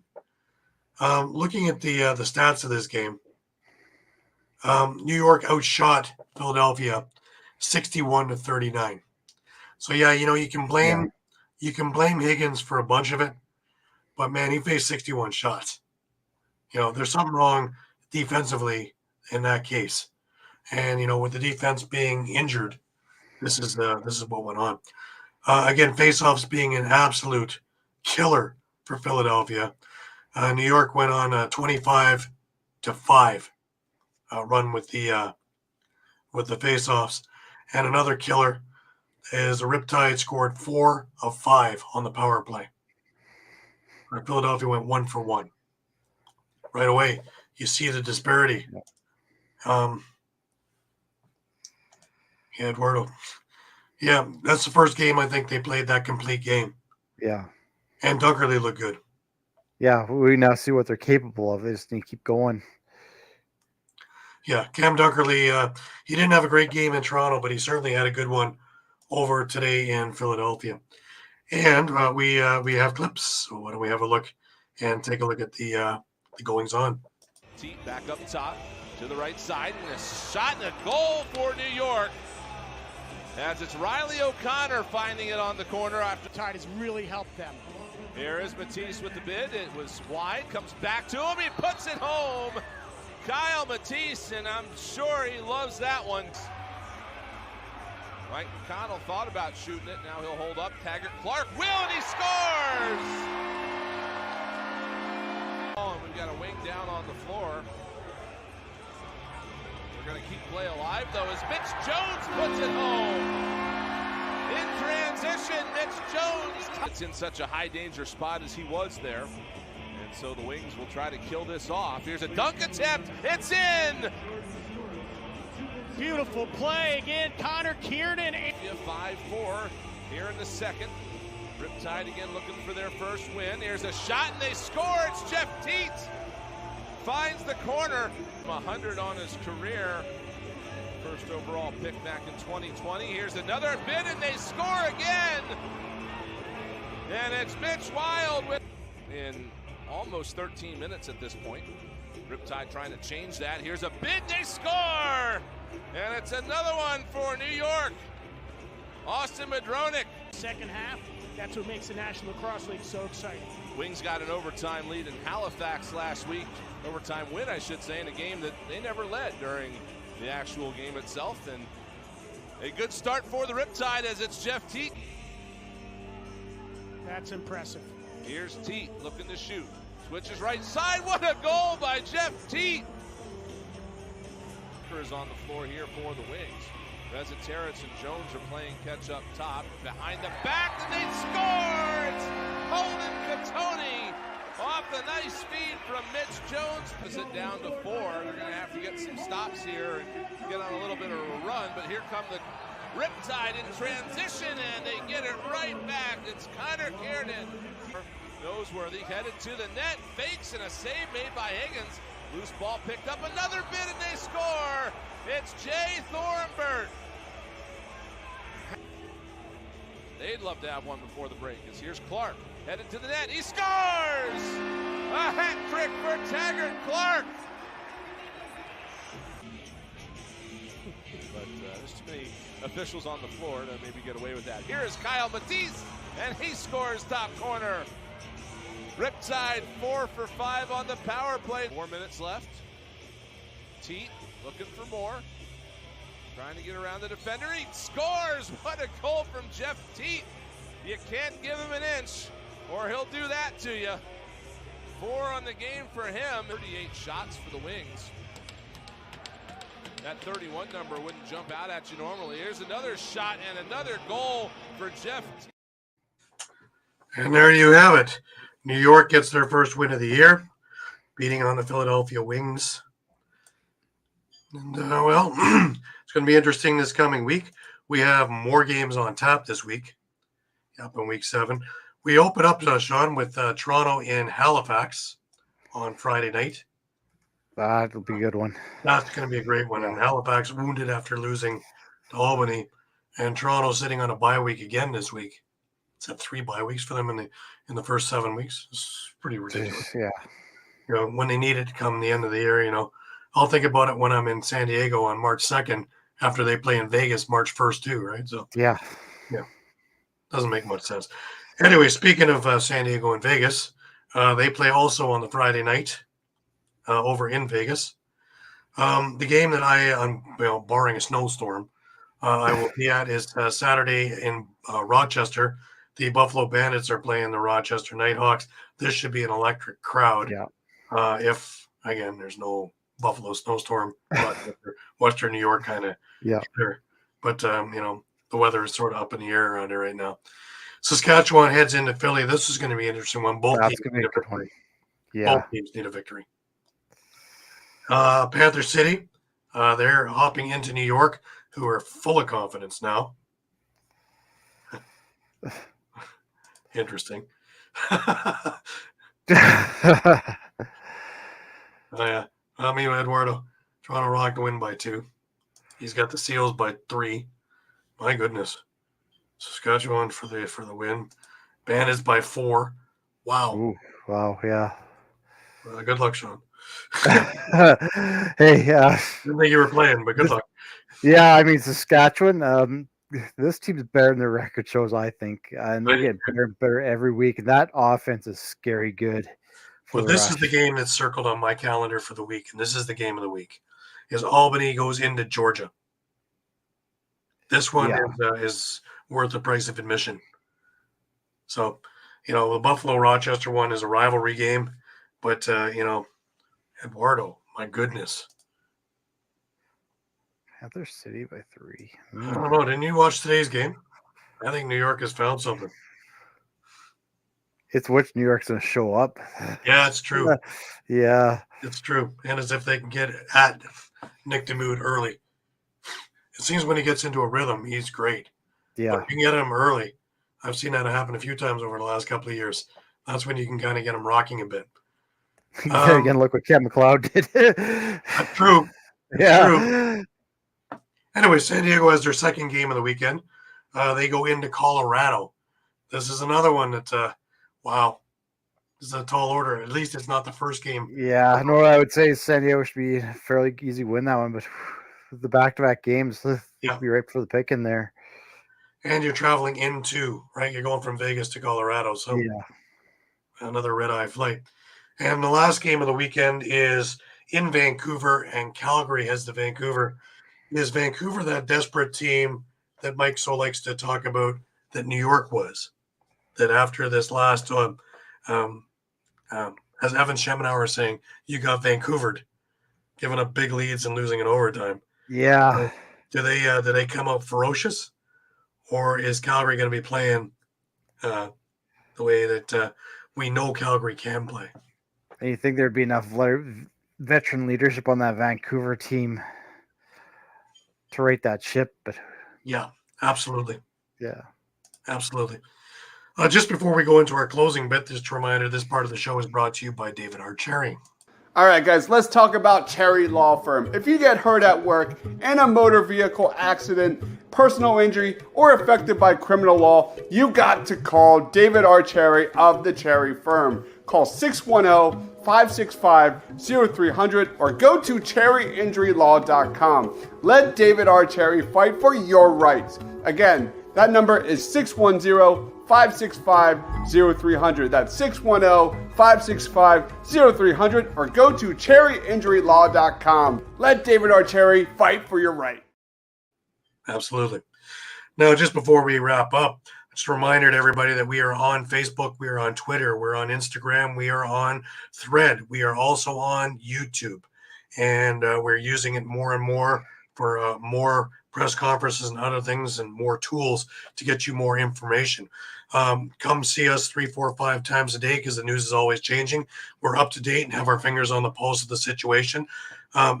Looking at the stats of this game, New York outshot Philadelphia 61-39. So yeah, you can blame Higgins for a bunch of it, but man, he faced 61 shots. There's something wrong defensively in that case, and with the defense being injured, this is what went on. Again, faceoffs being an absolute killer for Philadelphia. New York went on a 25-5 run with the faceoffs, and another killer is the Riptide scored 4 of 5 on the power play. Philadelphia went 1 for 1. Right away, you see the disparity. Eduardo. Yeah, that's the first game I think they played that complete game. Yeah. And Dunkerley looked good. Yeah, we now see what they're capable of. They just need to keep going. Yeah, Cam Dunkerley, he didn't have a great game in Toronto, but he certainly had a good one over today in Philadelphia. And we have clips, so why don't we have a look and take a look at the goings on. Teat back up top to the right side, and a shot and a goal for New York. As it's Riley O'Connor finding it on the corner after Tide has really helped them. Here is Matisse with the bid. It was wide, comes back to him, he puts it home. Kyle Matisse, and I'm sure he loves that one. Mike McConnell thought about shooting it. Now he'll hold up. Taggart Clark will, and he scores! Oh, and we've got a wing down on the floor. We're going to keep play alive, though, as Mitch Jones puts it home. In transition, Mitch Jones. It's in such a high-danger spot as he was there. And so the Wings will try to kill this off. Here's a dunk attempt. It's in! Beautiful play again. Connor Kiernan. 5-4 here in the second. Riptide again looking for their first win. Here's a shot, and they score. It's Jeff Teat. Finds the corner. 100 on his career. First overall pick back in 2020. Here's another bid, and they score again. And it's Mitch Wild in almost 13 minutes at this point. Riptide trying to change that. Here's a bid, they score! And it's another one for New York. Austin Madronic. Second half, that's what makes the National Lacrosse League so exciting. Wings got an overtime lead in Halifax last week. Overtime win, I should say, in a game that they never led during the actual game itself. And a good start for the Riptide as it's Jeff Teat. That's impressive. Here's Teat looking to shoot. Switches right side. What a goal by Jeff Teat. Is on the floor here for the Wings. Resetarits and Jones are playing catch up top. Behind the back, and they score! It's Holden Katoni off the nice feed from Mitch Jones. Puts it down to 4. They're going to have to get some stops here and get on a little bit of a run. But here come the Riptide in transition, and they get it right back. It's Connor Kiernan. Noseworthy headed to the net. Fakes and a save made by Higgins. Loose ball picked up, another bid, and they score! It's Jay Thornberry. They'd love to have one before the break, as here's Clark, headed to the net, he scores! A hat trick for Taggart Clark! many officials on the floor to maybe get away with that. Here is Kyle Matisse, and he scores top corner. Riptide 4 for 5 on the power play. 4 minutes left. Teat looking for more. Trying to get around the defender. He scores! What a goal from Jeff Teat. You can't give him an inch, or he'll do that to you. 4 on the game for him. 38 shots for the Wings. That 31 number wouldn't jump out at you normally. Here's another shot and another goal for Jeff Teat. And there you have it. New York gets their first win of the year, beating on the Philadelphia Wings. And, well, it's going to be interesting this coming week. We have more games on tap this week, up in week 7. We open up, Shawn, with Toronto in Halifax on Friday night. That'll be a good one. That's going to be a great one. And Halifax wounded after losing to Albany, and Toronto sitting on a bye week again this week. It's at 3 bye weeks for them in the first 7 weeks. It's pretty ridiculous. Yeah. You know, when they need it come the end of the year, you know, I'll think about it when I'm in San Diego on March 2nd after they play in Vegas March 1st too, right? So yeah, doesn't make much sense. Anyway, speaking of San Diego and Vegas, they play also on the Friday night over in Vegas. The game that I'm barring a snowstorm, I will be at is Saturday in Rochester. The Buffalo Bandits are playing the Rochester Nighthawks. This should be an electric crowd. Yeah. If, again, there's no Buffalo snowstorm, but Western New York kind of. Yeah. Sure. But, you know, the weather is sort of up in the air around here right now. Saskatchewan heads into Philly. This is going to be an interesting one. Both teams need a victory. Yeah. Both teams need a victory. Panther City, they're hopping into New York, who are full of confidence now. Interesting. Eduardo, Toronto Rock to win by 2. He's got the Seals by 3. My goodness. Saskatchewan for the win. Bandits by 4. Wow. Ooh, wow. Yeah. Good luck, Shawn. Hey, didn't think you were playing, but good luck. Yeah, I mean Saskatchewan. This team's better than their record shows, I think, and they're getting better and better every week. And that offense is scary good. Well, this is the game that's circled on my calendar for the week, and this is the game of the week. Is Albany goes into Georgia. This one is worth the price of admission. So, you know, the Buffalo Rochester one is a rivalry game, but you know, Eduardo, my goodness. Panther City by 3. I don't know. Didn't you watch today's game? I think New York has found something. It's which New York's going to show up. Yeah, it's true. Yeah. It's true. And as if they can get at Nick DeMood early. It seems when he gets into a rhythm, he's great. Yeah. But if you can get him early, I've seen that happen a few times over the last couple of years. That's when you can kind of get him rocking a bit. Again, look what Cam McLeod did. True. Yeah. True. Anyway, San Diego has their second game of the weekend. They go into Colorado. This is another one that, wow, this is a tall order. At least it's not the first game. Yeah, no, I would say San Diego should be a fairly easy win that one, but the back-to-back games, they could be right for the pick in there. And you're traveling into, right? You're going from Vegas to Colorado, so another red-eye flight. And the last game of the weekend is in Vancouver, and Calgary has the Vancouver. Is Vancouver that desperate team that Mike so likes to talk about that New York was? That after this last, as Evan Schemenauer is saying, you got Vancouvered, giving up big leads and losing in overtime. Yeah. Do they come out ferocious, or is Calgary going to be playing the way that we know Calgary can play? And you think there'd be enough veteran leadership on that Vancouver team to right that ship? But yeah, absolutely. Yeah, absolutely. Just before we go into our closing bit, just a reminder, this part of the show is brought to you by David R. Cherry. All right, guys, let's talk about Cherry Law Firm. If you get hurt at work in a motor vehicle accident, personal injury, or affected by criminal law, you got to call David R. Cherry of the Cherry Firm. Call 610-565-0300 or go to cherryinjurylaw.com. Let David R. Cherry fight for your rights. Again, that number is 610-565-0300. That's 610-565-0300 or go to cherryinjurylaw.com. Let David R. Cherry fight for your right. Absolutely. Now, just before we wrap up, just a reminder to everybody that we are on Facebook, we are on Twitter, we're on Instagram, we are on Thread, we are also on YouTube, and we're using it more and more for more press conferences and other things and more tools to get you more information. Come see us 3, 4, 5 times a day because the news is always changing. We're up to date and have our fingers on the pulse of the situation.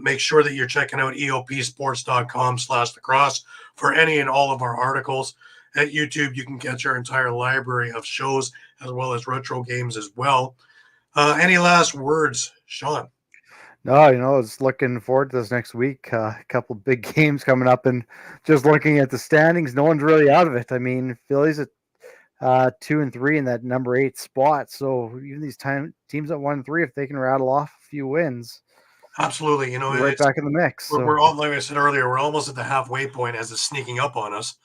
Make sure that you're checking out eopsports.com/lacrosse for any and all of our articles. At YouTube, you can catch our entire library of shows as well as retro games as well. Any last words, Shawn? No, I was looking forward to this next week. A couple of big games coming up, and just looking at the standings, no one's really out of it. I mean, Philly's at 2 and 3 in that number 8 spot. So even these teams at 1 and 3, if they can rattle off a few wins, absolutely, right back in the mix. We're all, like I said earlier, we're almost at the halfway point as it's sneaking up on us.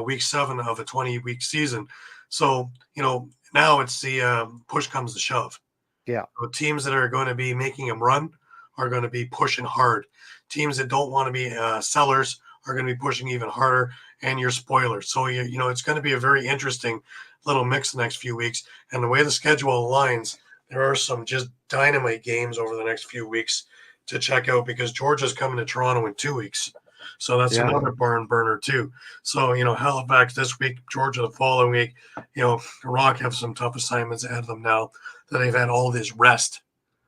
Week 7 of a 20-week season. So now it's the push comes to shove. Yeah, so teams that are going to be making them run are going to be pushing hard. Teams that don't want to be sellers are going to be pushing even harder, and you're spoilers. So it's going to be a very interesting little mix the next few weeks. And the way the schedule aligns, there are some just dynamite games over the next few weeks to check out because Georgia's coming to Toronto in 2 weeks. So that's another barn burner too. So, Halifax this week, Georgia the following week. The Rock have some tough assignments ahead of them now that they've had all this rest.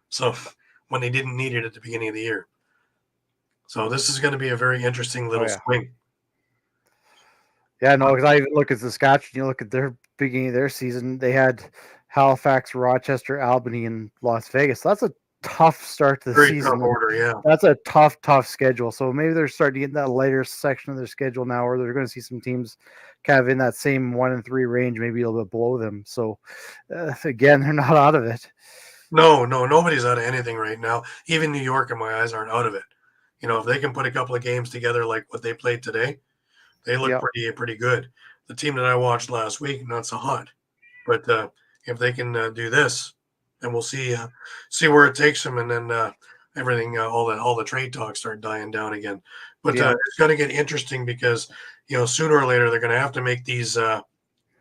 So when they didn't need it at the beginning of the year. So this is going to be a very interesting little swing. Yeah, no, because I even look at Saskatchewan, you look at their beginning of their season, they had Halifax, Rochester, Albany, and Las Vegas. So that's a tough start to the very season. Tough order, yeah. That's a tough schedule. So maybe they're starting to get in that lighter section of their schedule now, where they're going to see some teams kind of in that same 1 and 3 range, maybe a little bit below them. So again, they're not out of it. No, nobody's out of anything right now. Even New York, in my eyes, aren't out of it. If they can put a couple of games together like what they played today, they look pretty good. The team that I watched last week, not so hot. But if they can do this, and we'll see where it takes them, and then everything, all the trade talks start dying down again. But it's going to get interesting because sooner or later they're going to have to make these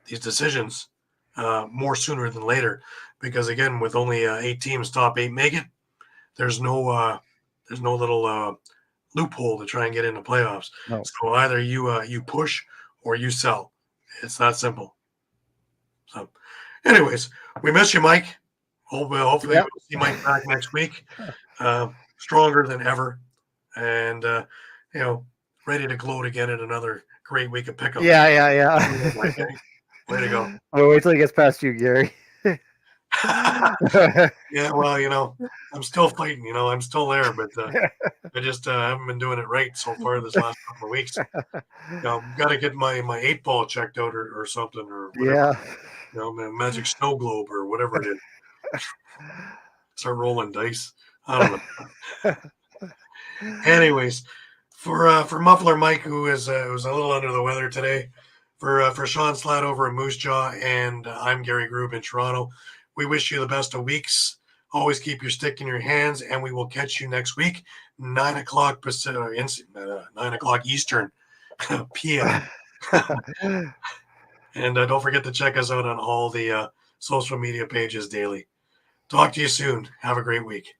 decisions more sooner than later. Because again, with only 8 teams, top 8 make it, there's no little loophole to try and get into playoffs. No. So either you push or you sell. It's that simple. So, anyways, we miss you, Mike. Hopefully we'll see Mike back next week, stronger than ever, and ready to gloat again at another great week of pickup. Yeah. Way to go. I'll wait till he gets past you, Gary. Yeah, well, I'm still fighting. I'm still there, but I just haven't been doing it right so far this last couple of weeks. Got to get my 8-ball checked out or something or whatever. Magic snow globe or whatever it is. Start rolling dice. I don't know. Anyways, for Muffler Mike, who is was a little under the weather today, for Shawn Slaght over at Moose Jaw, and I'm Gary Groob in Toronto. We wish you the best of weeks. Always keep your stick in your hands, and we will catch you next week, 9 o'clock Pacific, 9 o'clock Eastern p.m. And don't forget to check us out on all the social media pages daily. Talk to you soon. Have a great week.